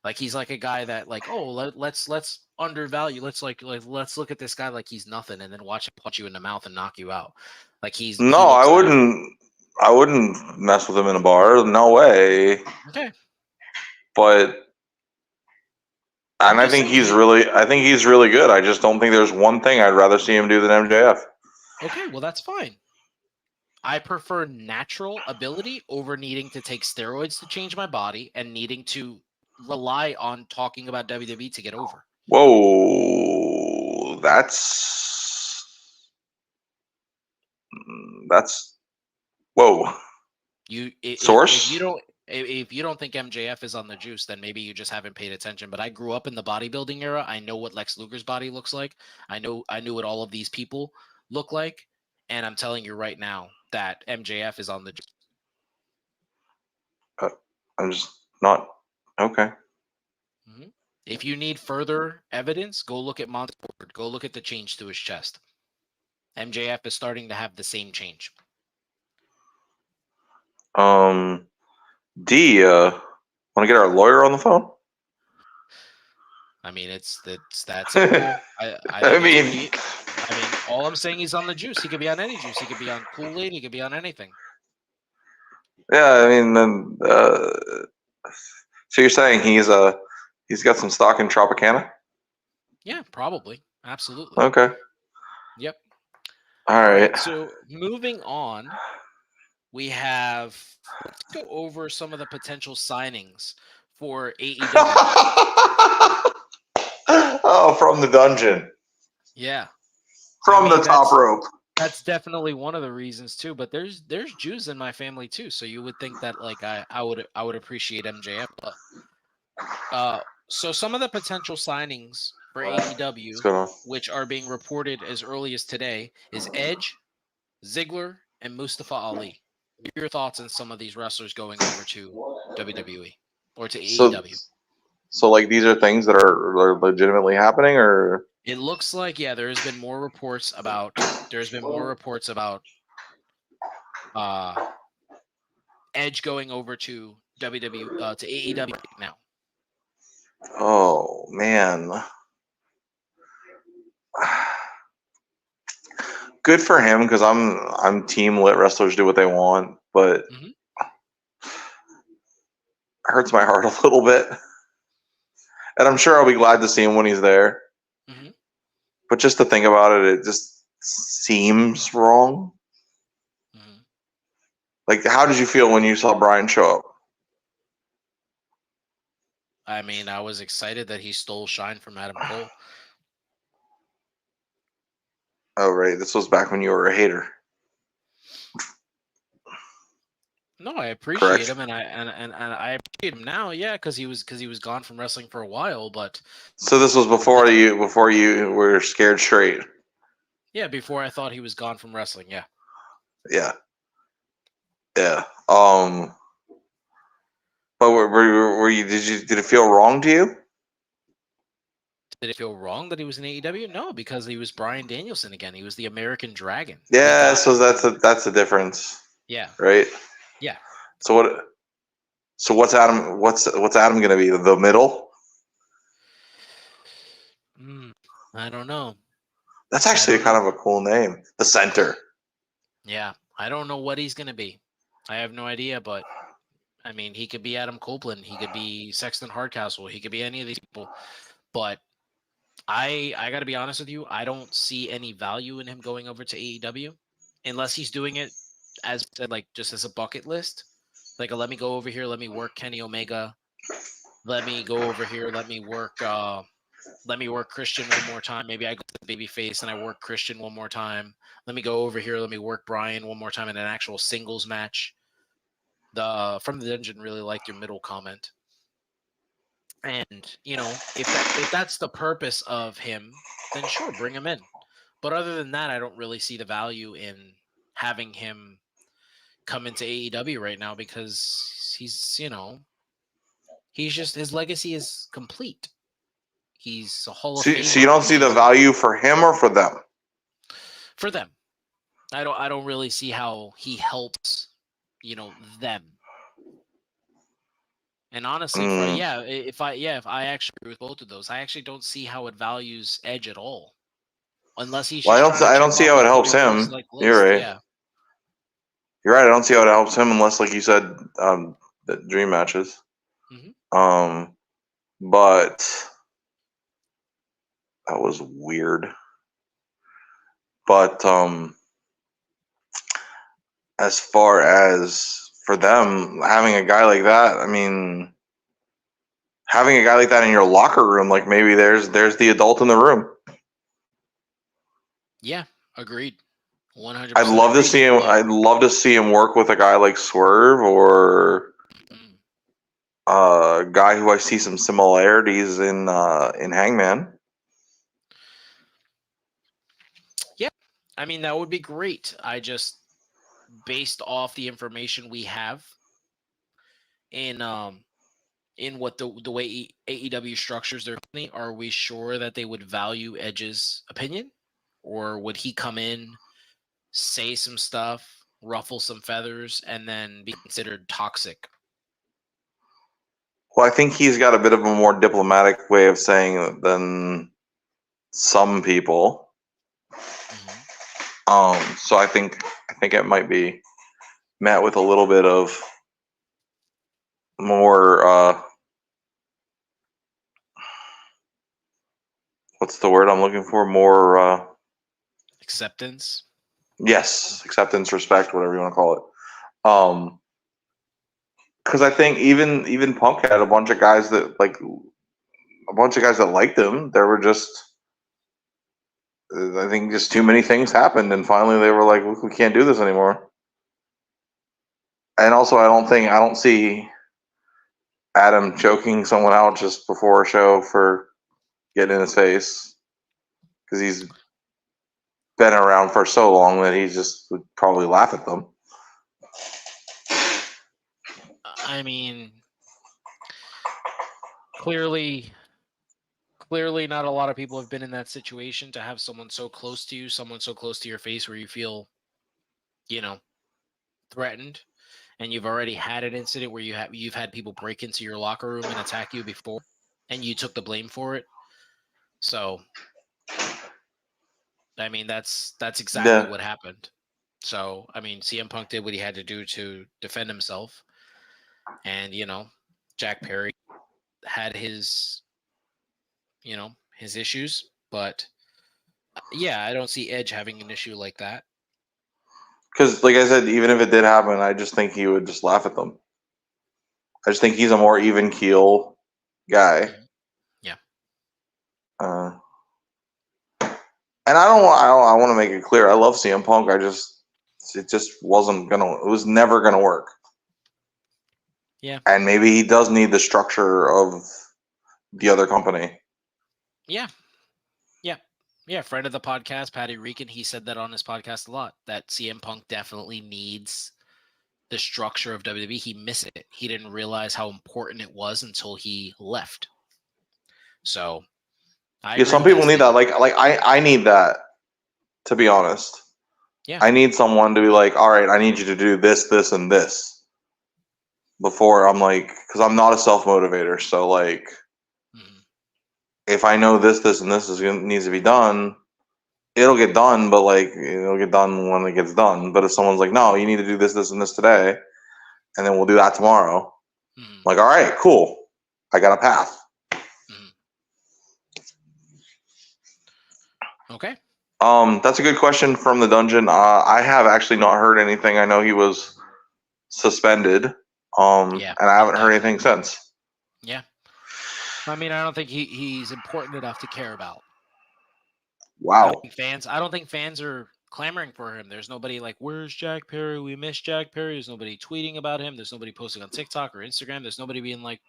Like, he's like a guy that, like, oh, let's undervalue. Let's look at this guy like he's nothing, and then watch him punch you in the mouth and knock you out. Like I wouldn't mess with him in a bar. No way. Okay. But I think he's really good. I just don't think there's one thing I'd rather see him do than MJF. Okay, well, that's fine. I prefer natural ability over needing to take steroids to change my body and needing to rely on talking about WWE to get over. Whoa, whoa. Source? If you don't think MJF is on the juice, then maybe you just haven't paid attention. But I grew up in the bodybuilding era. I know what Lex Luger's body looks like. I knew what all of these people look like, and I'm telling you right now that MJF is on the juice. I'm just not okay. Mm-hmm. If you need further evidence, go look at Montford. Go look at the change to his chest. MJF is starting to have the same change. D, want to get our lawyer on the phone? I mean, it's that simple. I mean, all I'm saying, he's on the juice. He could be on any juice. He could be on Kool-Aid. He could be on anything. Yeah, I mean, then, so you're saying he's got some stock in Tropicana? Yeah, probably. Absolutely. Okay. Yep. All All right. right. So moving on, we have let's go over some of the potential signings for AEW. Oh, from the dungeon, Yeah. I from the mean, top rope. that's definitely one of the reasons too, but there's Jews in my family too, so you would think that like I would appreciate MJF. But so some of the potential signings for What's AEW, going on? which are being reported as early as today, is Edge, Ziggler, and Mustafa Ali. What are your thoughts on some of these wrestlers going over to WWE or to So, AEW? so like these are things that are legitimately happening, or It looks like there's been more reports about uh Edge going over to WWE to AEW right now. oh man, good for him because I'm team let wrestlers do what they want, but it Mhm. hurts my heart a little bit. And I'm sure I'll be glad to see him when he's there. Mhm. But just to think about it, it just seems wrong. Mhm. Like, how did you feel when you saw Brian show up? I mean, I was excited that he stole shine from Adam Cole. Oh, right. This was back when you were a hater, No, I appreciate correct? him, and I appreciate him now. Yeah, because he was gone from wrestling for a while, but So this was before you were scared straight. yeah, before I thought he was gone from wrestling. Yeah. Yeah, yeah. But were you did it feel wrong to you? Did it feel wrong that he was in AEW? No, because he was Brian Danielson again. He was the American Dragon. We Yeah. got So that's a difference, yeah, right? yeah. So what? So what's Adam? What's Adam gonna be? The middle? Mm, I don't know. That's I actually don't kind know. of a cool name. The center. Yeah, I don't know what he's gonna be. I have no idea, but I mean, he could be Adam Copeland. He could be Sexton Hardcastle. He could be any of these people. But I got to be honest with you. I don't see any value in him going over to AEW unless he's doing it as I said, like just as a bucket list. Like, let me go over here. Let me work Kenny Omega. Let me go over here. Let me work. Let me work Christian one more time. Maybe I go to the babyface and I work Christian one more time. Let me go over here. Let me work Brian one more time in an actual singles match. The From the Dungeon really liked your middle comment. And if that's the purpose of him, then sure, bring him in. But other than that, I don't really see the value in having him come into AEW right now because he's just his legacy is complete. He's a Hall of So you Famer. don't see the value for him or for them? For them. I don't really see how he helps, them. And honestly, for Mm. if I actually agree with both of those, I actually don't see how it values Edge at all. Unless he's Well, just trying to I don't check see off how a it helps WWE's him. like You're list. right. Yeah. You're right. I don't see how it helps him unless, like you said, the dream matches. Hmm. Um, but that was weird. But as far as for them having a guy like that, I mean, having a guy like that in your locker room, like maybe there's the adult in the room. Yeah. Agreed. I'd 100% love to agreed. see him. But I'd love to see him work with a guy like Swerve or mm, a guy who I see some similarities in Hangman. yeah, I mean that would be great. I just based off the information we have in what the way AEW structures their company, are we sure that they would value Edge's opinion, or would he come in, say some stuff, ruffle some feathers, and then be considered toxic? Well, I think he's got a bit of a more diplomatic way of saying it than some people. Hmm. So I think it might be met with a little bit of more what's the word I'm looking for? More Acceptance. yes, acceptance, respect, whatever you want to call it. Because I think even Punk had a bunch of guys that liked him. There were just I think just too many things happened, and finally they were like, "Look, we can't do this anymore." And also, I don't see Adam choking someone out just before a show for getting in his face because he's been around for so long that he just would probably laugh at them. I mean, clearly not a lot of people have been in that situation to have someone so close to you, someone so close to your face where you feel, threatened. And you've already had an incident where you've had people break into your locker room and attack you before, and you took the blame for it. So, I mean, that's exactly Yeah, what happened. So, I mean, CM Punk did what he had to do to defend himself, and Jack Perry had his issues, but yeah, I don't see Edge having an issue like that. because like I said, even if it did happen, I just think he would just laugh at them. I just think he's a more even keel guy. Mhm. Yeah. Uh, and I want to make it clear. I love CM Punk. It just wasn't gonna. It was never gonna work. Yeah. And maybe he does need the structure of the other company. Yeah. Yeah. Yeah. Friend of the podcast, Patty Reekin, he said that on his podcast a lot, that CM Punk definitely needs the structure of WWE. He missed it. He didn't realize how important it was until he left. So I Yeah, agree some with that people need that. statement. I need that. To be honest, Yeah. I need someone to be like, all right, I need you to do this, this, and this before I'm like, because I'm not a self motivator. So like, Mhm. if I know this, and this needs to be done, it'll get done. But like, it'll get done when it gets done. But if someone's like, no, you need to do this, and this today, and then we'll do that tomorrow. Mhm. I'm like, all right, cool. I got a path. Mhm. Okay. That's a good question from the dungeon. I have actually not heard anything. I know he was suspended. Yeah. And I haven't heard anything Indefinitely. since. Yeah. I mean, I don't think he's important enough to care about. Wow. I don't think fans are clamoring for him. There's nobody like, "Where's Jack Perry? We miss Jack Perry." There's nobody tweeting about him. There's nobody posting on TikTok or Instagram. There's nobody being like,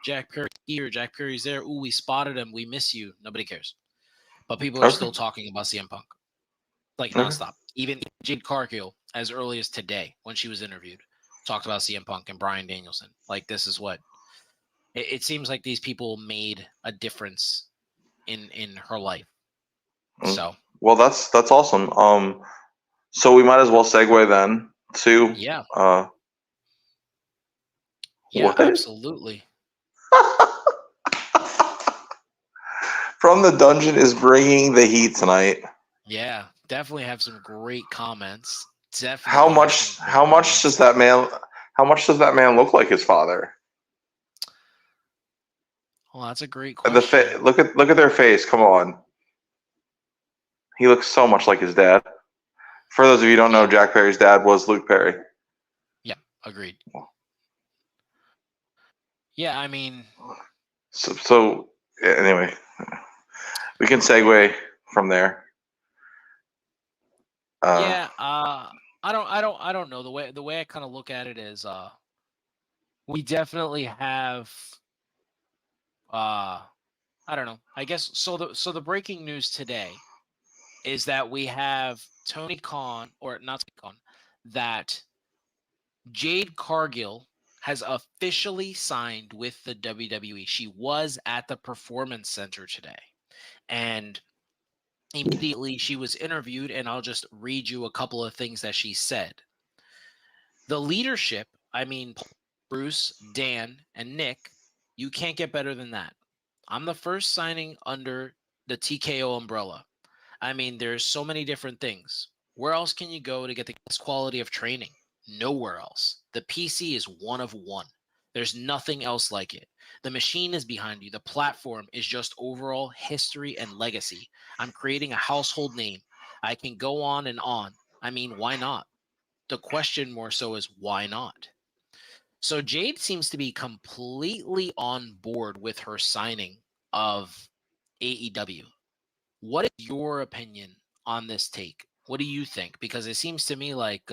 "Jack Perry here, Jack Perry's there. Ooh, we spotted him. We miss you." Nobody cares. But people are Okay. still talking about CM Punk like Okay. nonstop. Even Jade Cargill, as early as today, when she was interviewed, talked about CM Punk and Bryan Danielson. Like, this is what it seems like these people made a difference in her life. Mm. So Well, that's awesome. So we might as well segue then to yeah, yeah, what absolutely. from the dungeon is bringing the heat tonight. Yeah, definitely have some great comments. How Definitely have some much? great How much does comments. that man? How much does that man look like his father? Well, that's a great question. Look at their face. Come on, he looks so much like his dad. For those of you who don't know, Yeah, Jack Perry's dad was Luke Perry. yeah, agreed. Yeah, I mean, So anyway, we can segue from there. Uh, yeah, I don't know. The way I kind of look at it is we definitely have uh I don't know. I guess so the breaking news today is that we have Tony Khan, or not Tony Khan, that Jade Cargill has officially signed with the WWE. She was at the Performance Center today. And immediately she was interviewed, and I'll just read you a couple of things that she said. The leadership, I mean, Bruce, Dan, and Nick, you can't get better than that. I'm the first signing under the TKO umbrella. I mean, there's so many different things. Where else can you go to get the best quality of training? Nowhere else. The PC is one of one. There's nothing else like it. The machine is behind you. The platform is just overall history and legacy. I'm creating a household name. I can go on and on. I mean, why not? The question more so is why not? So Jade seems to be completely on board with her signing of AEW. What is your opinion on this take? What do you think? Because it seems to me like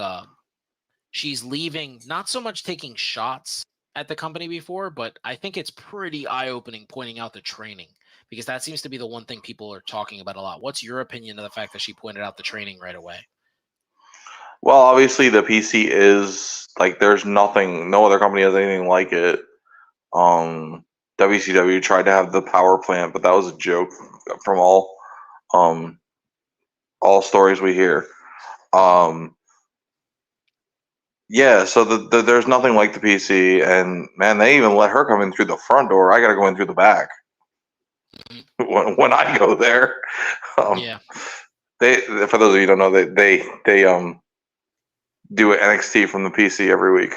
she's leaving, not so much taking shots at the company before, but I think it's pretty eye-opening pointing out the training, because that seems to be the one thing people are talking about a lot. What's your opinion of the fact that she pointed out the training right away? Well, obviously the PC is like there's nothing, no other company has anything like it. WCW tried to have the power plant, but that was a joke from um all stories we hear. Yeah, so there's nothing like the PC, and man, they even let her come in through the front door. I gotta go in through the back Mhm. when I go there. Yeah. They, for those of you who don't know, they do an NXT from the PC every week.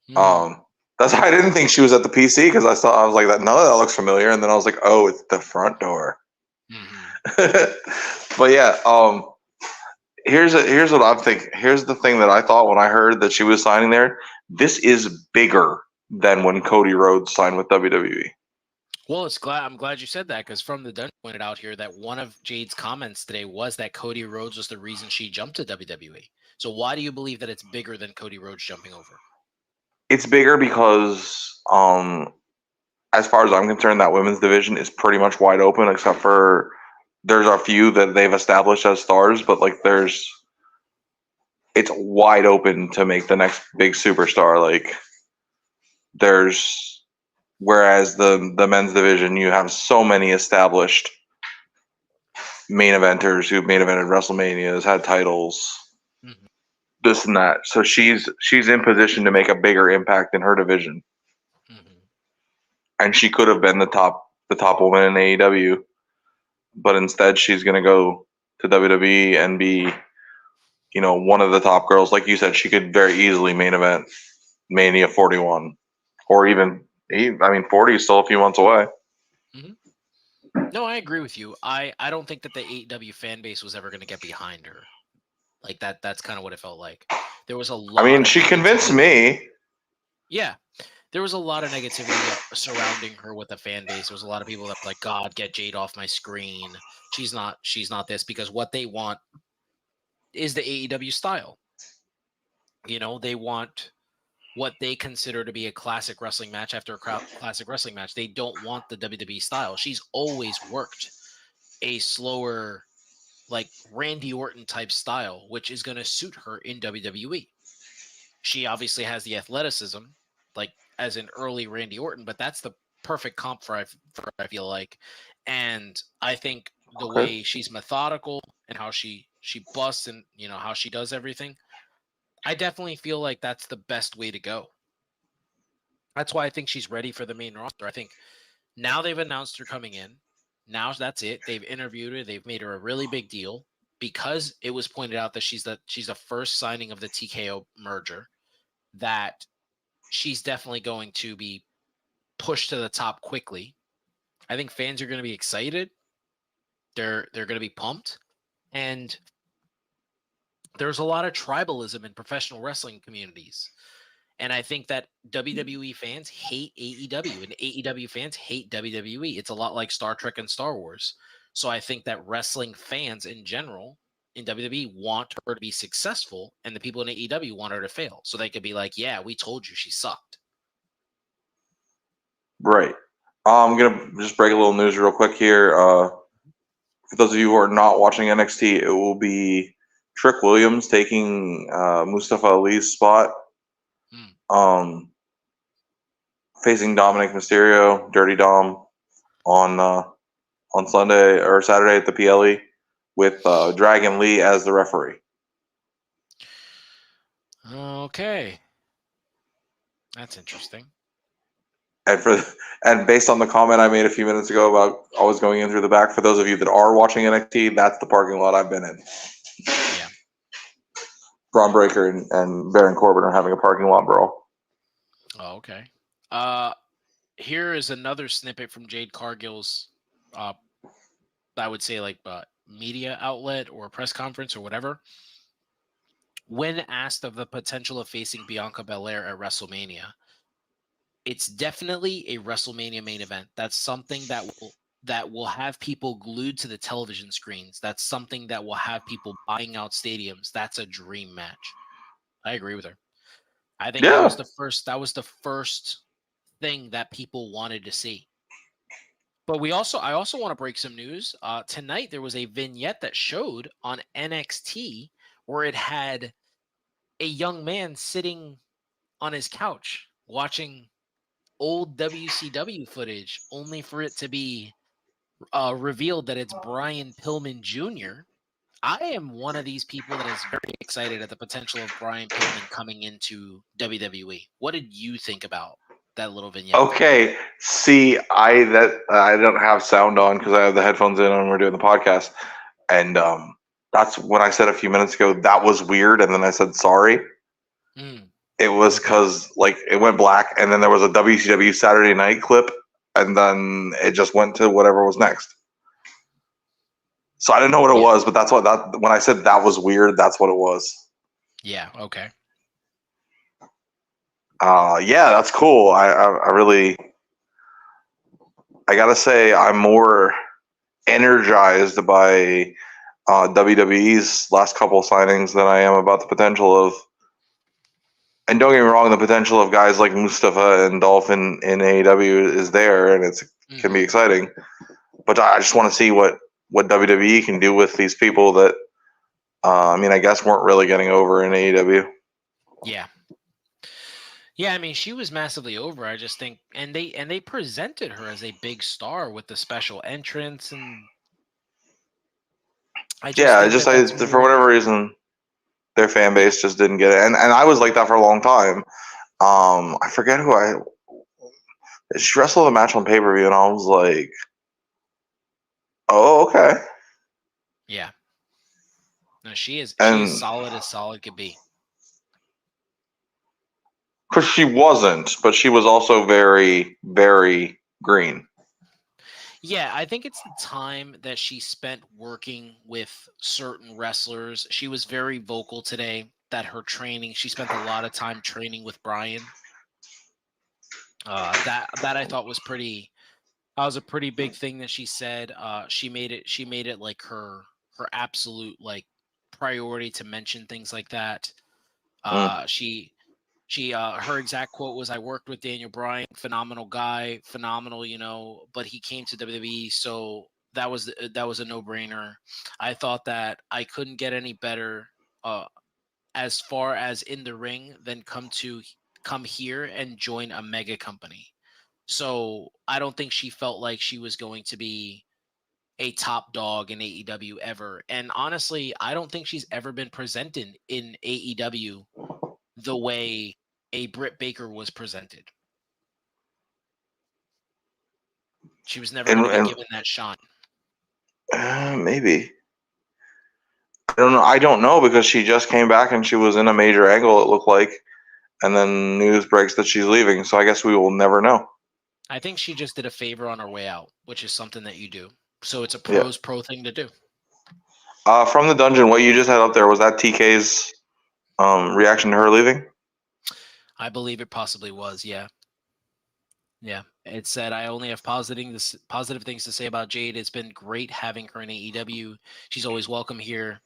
Mm. That's why I didn't think she was at the PC, because I was like, that none of that looks familiar, and then I was like, oh, it's the front door. Mhm. But yeah, here's what I'm thinking. Here's the thing that I thought when I heard that she was signing there. This is bigger than when Cody Rhodes signed with WWE. Well, I'm glad you said that, because from the Dungeon pointed out here that one of Jade's comments today was that Cody Rhodes was the reason she jumped to WWE. So why do you believe that it's bigger than Cody Rhodes jumping over? It's bigger because, as far as I'm concerned, that women's division is pretty much wide open, except for there's a few that they've established as stars, but like it's wide open to make the next big superstar. Like there's, whereas the men's division, you have so many established main eventers who've main evented WrestleManias, had titles, Mhm. this and that. So she's in position to make a bigger impact in her division, Mhm. and she could have been the top woman in AEW, but instead she's gonna go to WWE and be, one of the top girls. Like you said, she could very easily main event Mania 41, or even, I mean, 40 is still a few months away. Mhm. No, I agree with you. I don't think that the AEW fan base was ever going to get behind her. Like that's kind of what it felt like. There was a I mean, lot of she convinced negativity. me. Yeah, there was a lot of negativity surrounding her with the fan base. There was a lot of people that were like, God, get Jade off my screen. She's not this, because what they want is the AEW style. They want what they consider to be a classic wrestling match after a classic wrestling match. They don't want the WWE style. She's always worked a slower, like Randy Orton type style, which is going to suit her in WWE. She obviously has the athleticism, like as an early Randy Orton, but that's the perfect comp for I feel like. And I think the Okay. way she's methodical and how she busts and how she does everything, I definitely feel like that's the best way to go. That's why I think she's ready for the main roster. I think now they've announced her coming in. Now that's it. They've interviewed her. They've made her a really big deal, because it was pointed out that she's the first signing of the TKO merger, that she's definitely going to be pushed to the top quickly. I think fans are going to be excited. They're going to be pumped, and there's a lot of tribalism in professional wrestling communities. And I think that WWE fans hate AEW and AEW fans hate WWE. It's a lot like Star Trek and Star Wars. So I think that wrestling fans in general in WWE want her to be successful, and the people in AEW want her to fail. So they could be like, yeah, we told you she sucked. Right. I'm gonna just break a little news real quick here. For those of you who are not watching NXT, it will be Trick Williams taking Mustafa Ali's spot, Hmm. facing Dominic Mysterio, Dirty Dom, on Sunday or Saturday at the PLE, with Dragon Lee as the referee. Okay. That's interesting. And based on the comment I made a few minutes ago about always going in through the back, for those of you that are watching NXT, that's the parking lot I've been in. Yeah. Braun Breaker and Baron Corbin are having a parking lot brawl. Oh, okay. Here is another snippet from Jade Cargill's, I would say like media outlet or press conference or whatever. When asked of the potential of facing Bianca Belair at WrestleMania, it's definitely a WrestleMania main event. That's something that will have people glued to the television screens. That's something that will have people buying out stadiums. That's a dream match. I agree with her. I think that Yeah. was the first. That was the first thing that people wanted to see. But I also want to break some news. Tonight there was a vignette that showed on NXT where it had a young man sitting on his couch watching old WCW footage, only for it to be revealed that it's Brian Pillman Jr. I am one of these people that is very excited at the potential of Brian Pillman coming into WWE. What did you think about that little vignette? Okay. See, I don't have sound on because I have the headphones in and we're doing the podcast, and that's when I said a few minutes ago that was weird, and then I said sorry. Mm, It was okay. because like it went black, and then there was a WCW Saturday Night clip, and then it just went to whatever was next. So I didn't know what it Yeah. was, but that's what that when I said that was weird, that's what it was. Yeah. Okay. Yeah, that's cool. I really I gotta say I'm more energized by WWE's last couple signings than I am about the potential of. And don't get me wrong, the potential of guys like Mustafa and Dolphin in AEW is there, and it can be Hmm. exciting. But I just want to see what WWE can do with these people that I mean, I guess weren't really getting over in AEW. Yeah. Yeah, I mean, she was massively over. I just think, and they presented her as a big star with the special entrance, and I just Yeah, think that I that's for more. whatever reason their fan Yeah. base just didn't get it, and I was like that for a long time. I forget who I she wrestled a match on pay per view, and I was like, oh okay, Yeah. No, she is and solid as solid could be. because she wasn't, but she was also very green. Yeah, I think it's the time that she spent working with certain wrestlers. She was very vocal today that her training, she spent a lot of time training with Brian. That I thought was pretty. That was a pretty big thing that she said. She made it like her absolute like priority to mention things like that. Mm. She her exact quote was, "I worked with Daniel Bryan, phenomenal guy, phenomenal, but he came to WWE, so that was a no-brainer. I thought that I couldn't get any better as far as in the ring than come here and join a mega company." So, I don't think she felt like she was going to be a top dog in AEW ever. And honestly, I don't think she's ever been presented in AEW the way a Britt Baker was presented. She was never going to be And given that shine. maybe I don't know. I don't know because she just came back and she was in a major angle. It looked like, and then news breaks that she's leaving. So I guess we will never know. I think she just did a favor on her way out, which is something that you do. So it's a Yeah. pro thing to do. From the dungeon, what you just had up there was that TK's reaction to her leaving. I believe it possibly was, yeah. Yeah. It said, "I only have positive things to say about Jade. It's been great having her in AEW. She's always welcome here.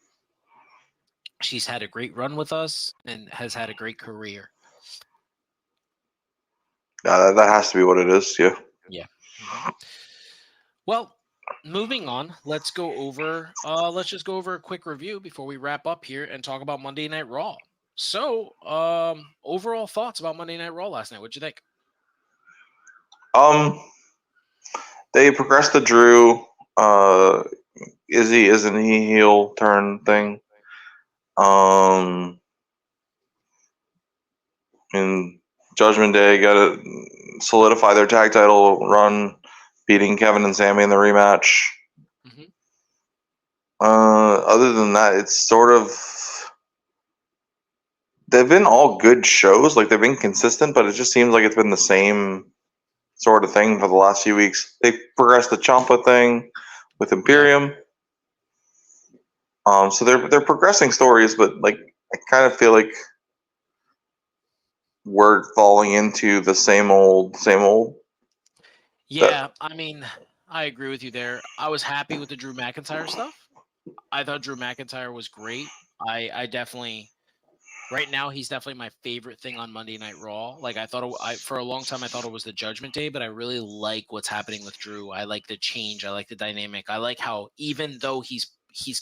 She's had a great run with us and has had a great career." That has to be what it is. Yeah. Yeah. Mhm. Well, moving on, let's just go over a quick review before we wrap up here and talk about Monday Night Raw. So, overall thoughts about Monday Night Raw last night. What'd you think? Um, they progressed the Drew. Isn't he heel turn thing? Um, in Judgment Day, got to solidify their tag title run, beating Kevin and Sammy in the rematch. Hmm. Other than that, it's sort of they've been all good shows. Like they've been consistent, but it just seems like it's been the same sort of thing for the last few weeks. They progressed the Ciampa thing with Yeah. Imperium. So they're progressing stories, but like I kind of feel like we're falling into the same old, same old. Yeah, I mean, I agree with you there. I was happy with the Drew McIntyre stuff. I thought Drew McIntyre was great. I definitely right now he's definitely my favorite thing on Monday Night Raw. Like I thought for a long time I thought it was the Judgment Day, but I really like what's happening with Drew. I like the change. I like the dynamic. I like how even though he's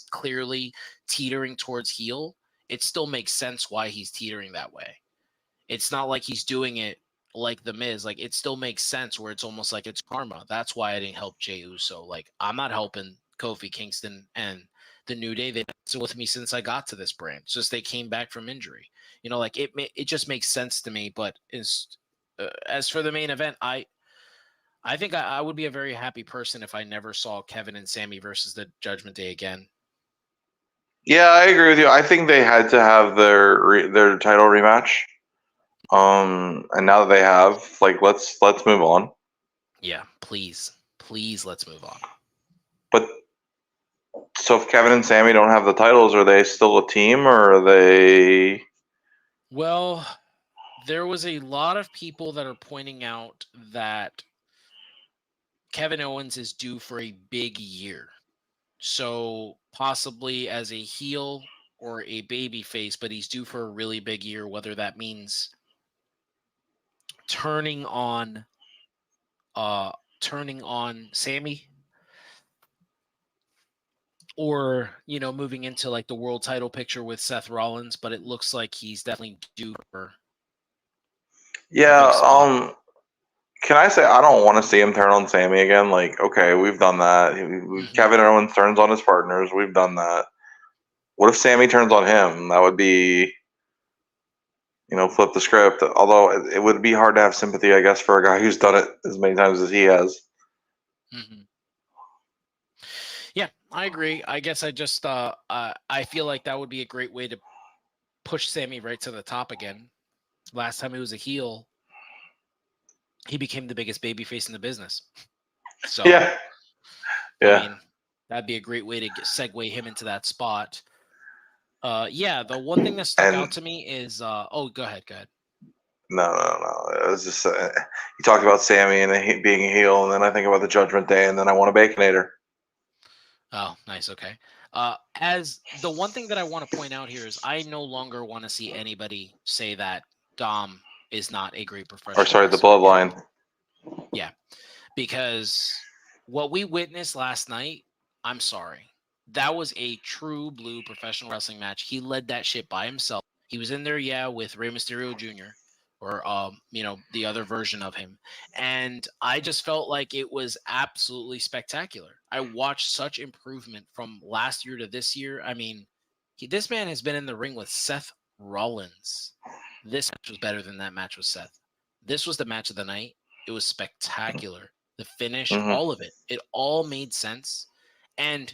clearly teetering towards heel, it still makes sense why he's teetering that way. It's not like he's doing it like the Miz. Like it still makes sense where it's almost like it's karma. That's why I didn't help Jey Uso. Like I'm not helping Kofi Kingston and the New Day. They've been with me since I got to this brand. It's just they came back from injury. Like it just makes sense to me. But as for the main event, I think I would be a very happy person if I never saw Kevin and Sammy versus the Judgment Day again. Yeah, I agree with you. I think they had to have their title rematch. And now that they have, like, let's move on. Yeah, please, let's move on. But so if Kevin and Sammy don't have the titles, are they still a team or are they? Well, there was a lot of people that are pointing out that Kevin Owens is due for a big year. So possibly as a heel or a baby face, but he's due for a really big year, whether that means turning on Sammy or moving into like the world title picture with Seth Rollins, but it looks like he's definitely due for a Yeah. big spot. Can I say I don't want to see him turn on Sammy again? Like, okay, we've done that. Mhm. Kevin Owens turns on his partners. We've done that. What if Sammy turns on him? That would be, flip the script. Although it would be hard to have sympathy, I guess, for a guy who's done it as many times as he has. Mhm. Yeah, I agree. I guess I feel like that would be a great way to push Sammy right to the top again. Last time he was a heel, he became the biggest babyface in the business. So, Yeah, I yeah. mean, that'd be a great way to segue him into that spot. Yeah, the one thing that stuck And out to me is go ahead, go ahead. no. It was just you talked about Sammy and being a heel, and then I think about the Judgment Day, and then I want a Baconator. Oh, nice. Okay. As the one thing that I want to point out here is I no longer want to see anybody say that Dom is not a great Or professional sorry, the wrestler Bloodline. anymore. Yeah, because what we witnessed last night, I'm sorry. That was a true blue professional wrestling match. He led that shit by himself. He was in there, yeah, with Rey Mysterio Jr. or the other version of him. And I just felt like it was absolutely spectacular. I watched such improvement from last year to this year. I mean, this man has been in the ring with Seth Rollins. This match was better than that match with Seth. This was the match of the night. It was spectacular. The finish, Mm-hmm. all of it. It all made sense. And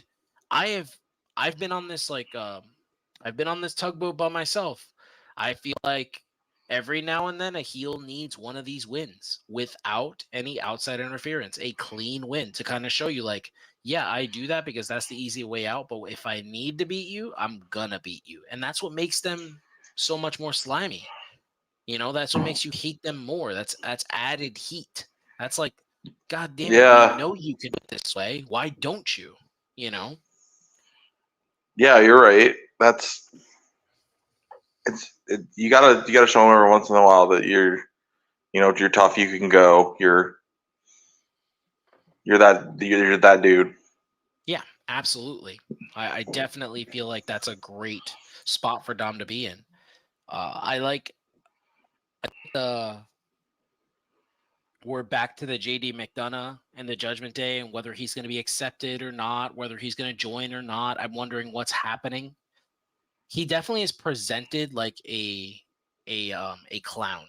I have I've been on this I've been on this tugboat by myself. I feel like every now and then a heel needs one of these wins without any outside interference, a clean win to kind of show you like, yeah, I do that because that's the easy way out, but if I need to beat you, I'm gonna beat you. And that's what makes them so much more slimy. That's what makes you hate them more. That's added heat. That's like, God damn it, we Yeah, know you can do it this way. Why don't you? You know? yeah, you're right. You gotta show them every once in a while that you're tough. You can go. You're that dude. Yeah, absolutely. I definitely feel like that's a great spot for Dom to be in. I like the we're back to the JD McDonough and the Judgment Day and whether he's going to be accepted or not, whether he's going to join or not. I'm wondering what's happening. He definitely is presented like a clown,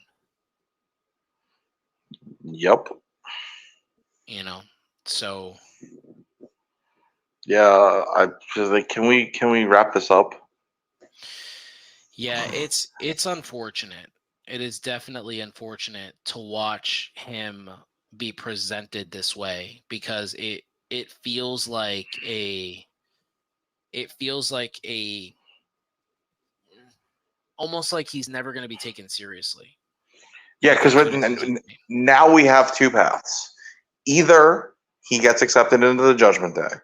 Yep. you know. So Yeah. I just like, can we wrap this up? Yeah, it's unfortunate. It is definitely unfortunate to watch him be presented this way because it feels like a it feels like a almost like he's never going to be taken seriously. Yeah, Like because in 2023. now we have two paths. Either he gets accepted into the Judgment Day,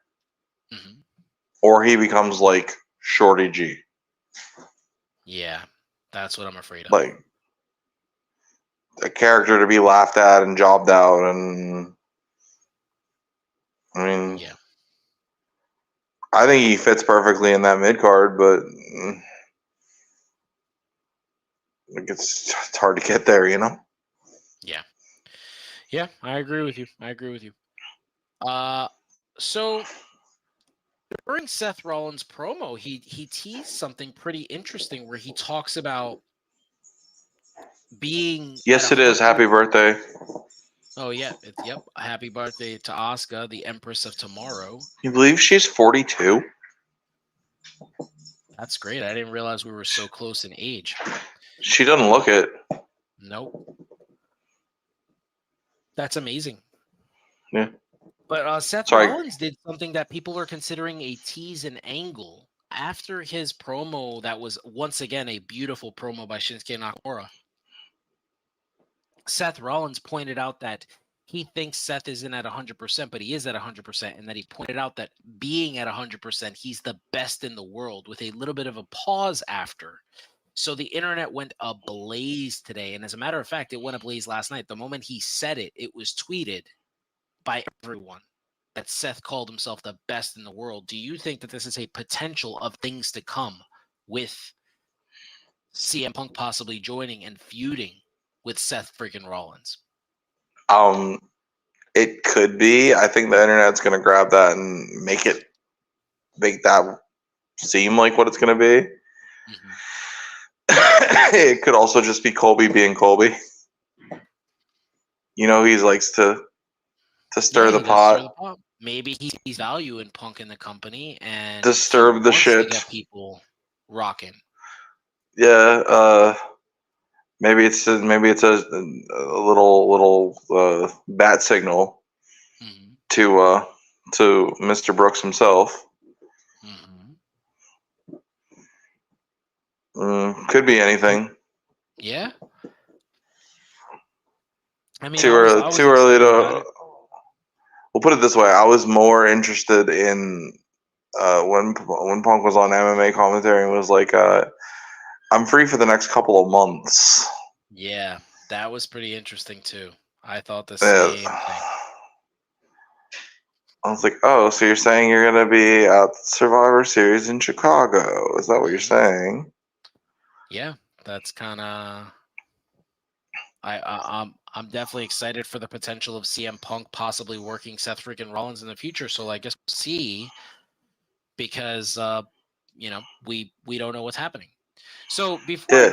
Mhm. or he becomes like Shorty G. Yeah, that's what I'm afraid of. Like a character to be laughed at and jobbed out, and I mean, Yeah. I think he fits perfectly in that mid card, but like it's hard to get there, you know. Yeah. Yeah, I agree with you. I agree with you. So during Seth Rollins' promo, he teased something pretty interesting where he talks about being at Yes, it is. 100. Happy birthday. Oh yeah, it's yep. Happy birthday to Asuka, the Empress of Tomorrow. You believe she's 42? That's great. I didn't realize we were so close in age. She doesn't look it. Nope. That's amazing. Yeah. But Seth Sorry. Rollins did something that people are considering a tease and angle after his promo. That was once again a beautiful promo by Shinsuke Nakamura. Seth Rollins pointed out that he thinks Seth isn't at 100%, but he is at 100%, and that he pointed out that being at 100%, he's the best in the world, with a little bit of a pause after. So the internet went ablaze today, and as a matter of fact, it went ablaze last night. The moment he said it, it was tweeted by everyone that Seth called himself the best in the world. Do you think that this is a potential of things to come with CM Punk possibly joining and feuding with Seth freaking Rollins? It could be. I think the internet's gonna grab that and make that seem like what it's gonna be. Mm-hmm. It could also just be Colby being Colby. You know, he likes to stir the He does stir pot, the pot. Maybe he sees value in Punk in the company, and he disturb the wants to shit. get people rocking. Yeah, maybe it's a little bat signal Mm-hmm. to Mr. Brooks himself. Mm-hmm. Could be anything. Yeah. I mean, Too I early. was Too early excited about to. it. We'll put it this way. I was more interested in when Punk was on MMA commentary and was like, "I'm free for the next couple of months." Yeah, that was pretty interesting too. I thought the Uh, same thing. I was like, "Oh, so you're saying you're gonna be at Survivor Series in Chicago? Is that what you're Mm-hmm. saying?" Yeah, that's kind of. I'm definitely excited for the potential of CM Punk possibly working Seth freaking Rollins in the future. So I guess we'll see, because we don't know what's happening. So before Yeah.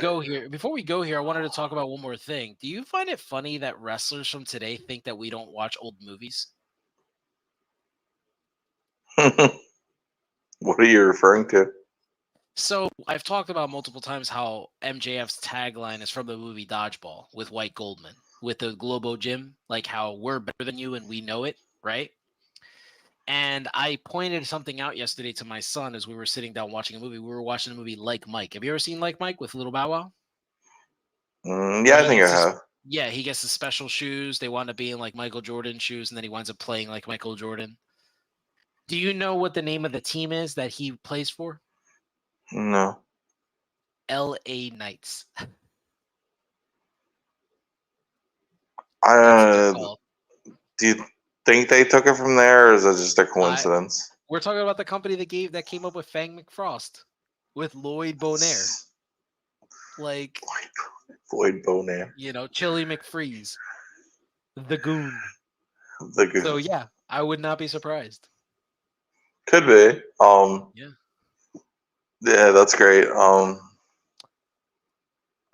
we go here, I wanted to talk about one more thing. Do you find it funny that wrestlers from today think that we don't watch old movies? What are you referring to? So I've talked about multiple times how MJF's tagline is from the movie Dodgeball with White Goldman, with the Globo Gym, like how we're better than you and we know it, right? And I pointed something out yesterday to my son as we were sitting down watching a movie. We were watching a movie Like Mike. Have you ever seen Like Mike with Little Bow Wow? Yeah, Where I he think I gets his have. Yeah, he gets the special shoes. They wind up being like Michael Jordan shoes, and then he winds up playing like Michael Jordan. Do you know what the name of the team is that he plays for? No. LA Knights. That's what they're I called. Do you think they took it from there, or is it just a I coincidence? We're talking about the company that came up with Fang McFrost with Lloyd Bonaire. Like, Floyd Bonaire. Chili McFreeze, the goon. The good. So yeah, I would not be surprised. Could be. Yeah. Yeah, that's great.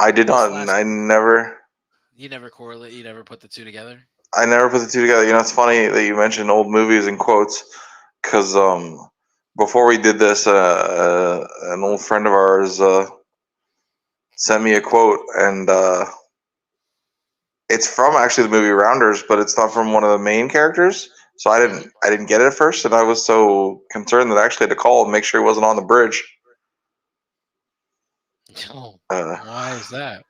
I did This not. last I never. You never correlate. You never put the two together. I never put the two together. You know, it's funny that you mentioned old movies in quotes, because before we did this, an old friend of ours sent me a quote, and it's from actually the movie Rounders, but it's not from one of the main characters. So I didn't get it at first, and I was so concerned that I actually had to call and make sure he wasn't on the bridge. Oh, why is that?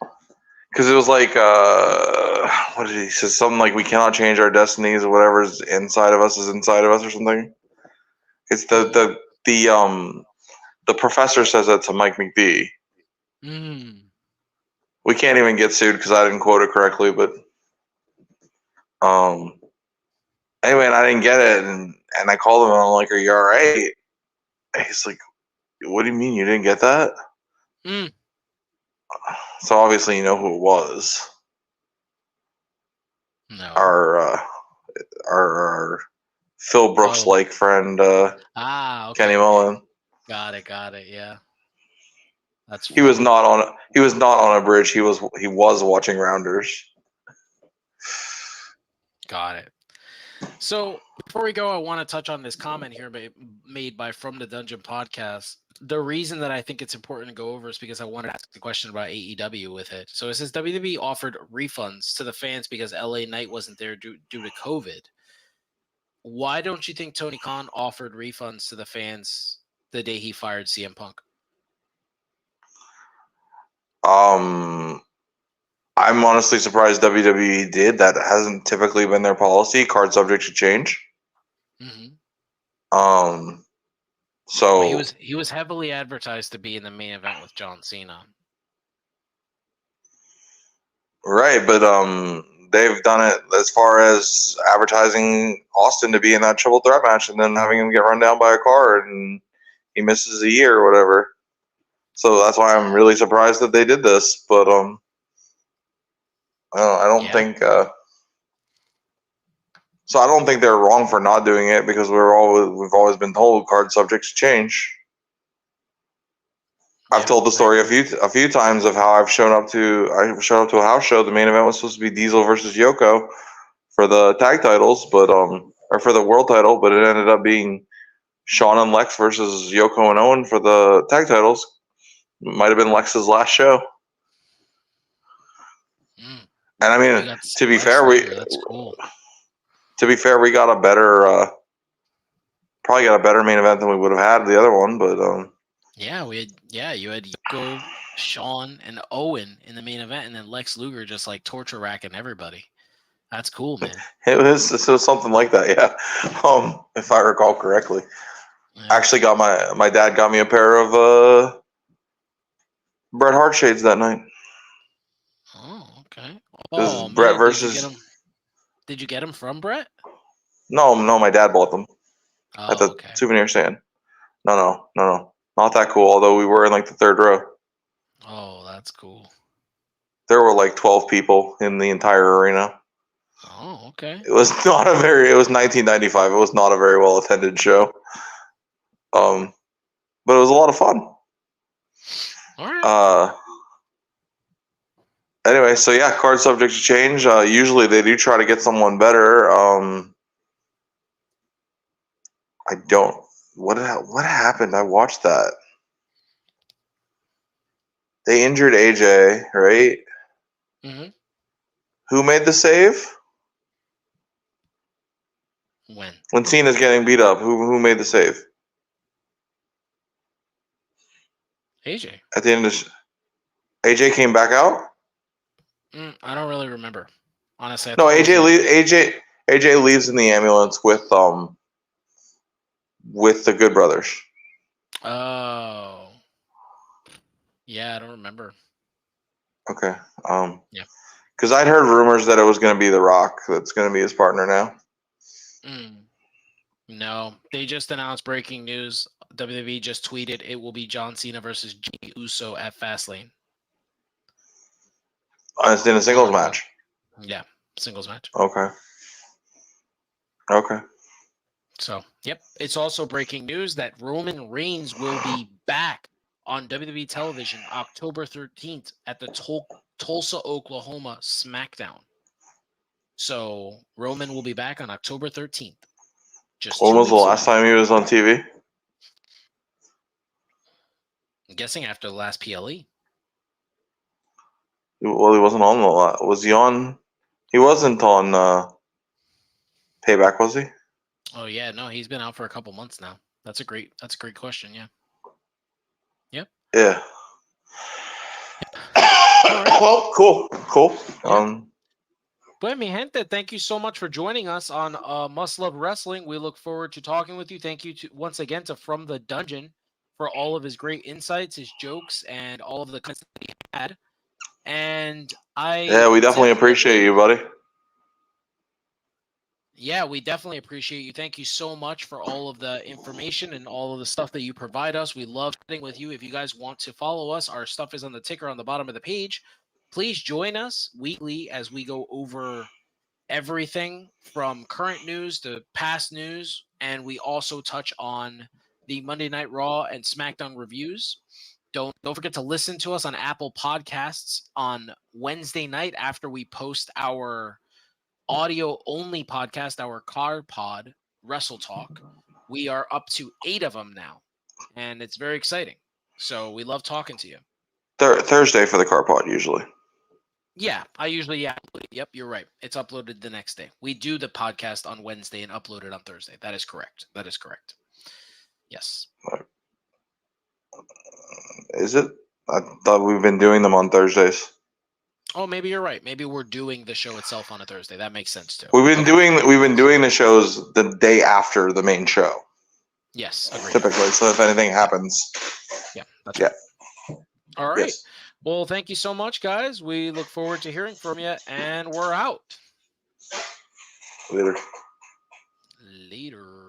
Because it was like, what did he say? Something like, we cannot change our destinies, or whatever's inside of us is inside of us, or something. It's the professor says that to Mike McD. Mm. We can't even get sued because I didn't quote it correctly, but anyway, and I didn't get it, and I called him and I'm like, "Are you all right?" And he's like, "What do you mean you didn't get that?" Mm. So obviously you know who it was. No. Our Phil Brooks like friend Okay. Kenny Mullen. Got it. Yeah. That's He was not on a bridge. He was watching Rounders. Got it. So before we go, I want to touch on this comment here made by From the Dungeon podcast. The reason that I think it's important to go over is because I wanted to ask the question about AEW with it. So it says WWE offered refunds to the fans because LA Knight wasn't there due to COVID. Why don't you think Tony Khan offered refunds to the fans the day he fired CM Punk? I'm honestly surprised WWE did. That hasn't typically been their policy. Card subject to change. Mm-hmm. So Well, he was heavily advertised to be in the main event with John Cena. right, but they've done it as far as advertising Austin to be in that triple threat match, and then having him get run down by a car, and he misses a year or whatever. So that's why I'm really surprised that they did this. But I don't think. So I don't think they're wrong for not doing it because we've always been told card subjects change. I've told the story a few times of how I've shown up to a house show. The main event was supposed to be Diesel versus Yoko for the tag titles, but or for the world title, but it ended up being Shawn and Lex versus Yoko and Owen for the tag titles. It might have been Lex's last show. And I mean, to be fair, that's cool. To be fair, we got a better, probably got a better main event than we would have had the other one, but you had Yoko, Shawn, and Owen in the main event, and then Lex Luger just like torture racking everybody. That's cool, man. It was something like that, yeah. If I recall correctly, I actually got my dad got me a pair of Bret Hart shades that night. Oh, okay. Oh, Bret man, versus. Did you get them from Bret? No, my dad bought them at the okay. souvenir stand. No, not that cool. Although we were in like the third row. Oh, that's cool. There were like 12 people in the entire arena. Oh, okay. It was 1995. It was not a very well attended show. But it was a lot of fun. All right. Anyway, so yeah, card subject to change. Usually they do try to get someone better. I don't. What happened? I watched that. They injured AJ, right? Mm-hmm. Who made the save? When Cena's getting beat up, who made the save? AJ. At the end of AJ came back out? I don't really remember. Honestly, No, AJ leaves in the ambulance with the Good Brothers. Oh. Yeah, I don't remember. Okay. Yeah. Because I'd heard rumors that it was going to be The Rock that's going to be his partner now. No, they just announced breaking news. WWE just tweeted it will be John Cena versus Jey Uso at Fastlane. It's in a singles match. Yeah, singles match. Okay. So, yep. It's also breaking news that Roman Reigns will be back on WWE television October 13th at the Tulsa, Oklahoma SmackDown. So, Roman will be back on October 13th. When was the last time he was on TV? I'm guessing after the last PLE. Well, he wasn't on the lot. Was he on? He wasn't on Payback, was he? Oh yeah, no, he's been out for a couple months now. That's a great question. Yeah. Yep. Yeah. All right. Well, cool. Yeah. Pues mi gente, thank you so much for joining us on Must Love Wrestling. We look forward to talking with you. Thank you once again to From the Dungeon for all of his great insights, his jokes, and all of the comments that he had. And Yeah, we definitely appreciate you, buddy. Yeah, we definitely appreciate you. Thank you so much for all of the information and all of the stuff that you provide us. We love chatting with you. If you guys want to follow us, our stuff is on the ticker on the bottom of the page. Please join us weekly as we go over everything from current news to past news. And we also touch on the Monday Night Raw and SmackDown reviews. Don't forget to listen to us on Apple Podcasts on Wednesday night after we post our audio only podcast, our Car Pod Wrestle Talk. We are up to 8 of them now, and it's very exciting. So we love talking to you. Thursday for the car pod usually. Yeah, I usually upload it. Yep, you're right. It's uploaded the next day. We do the podcast on Wednesday and upload it on Thursday. That is correct. Yes. Is it? I thought we've been doing them on Thursdays. Oh, maybe you're right. Maybe we're doing the show itself on a Thursday. That makes sense too. We've been doing the shows the day after the main show. Yes, agreed. Typically, so if anything happens. Yeah, that's right. All right. Yes. Well, thank you so much, guys. We look forward to hearing from you, and we're out. Later. Later.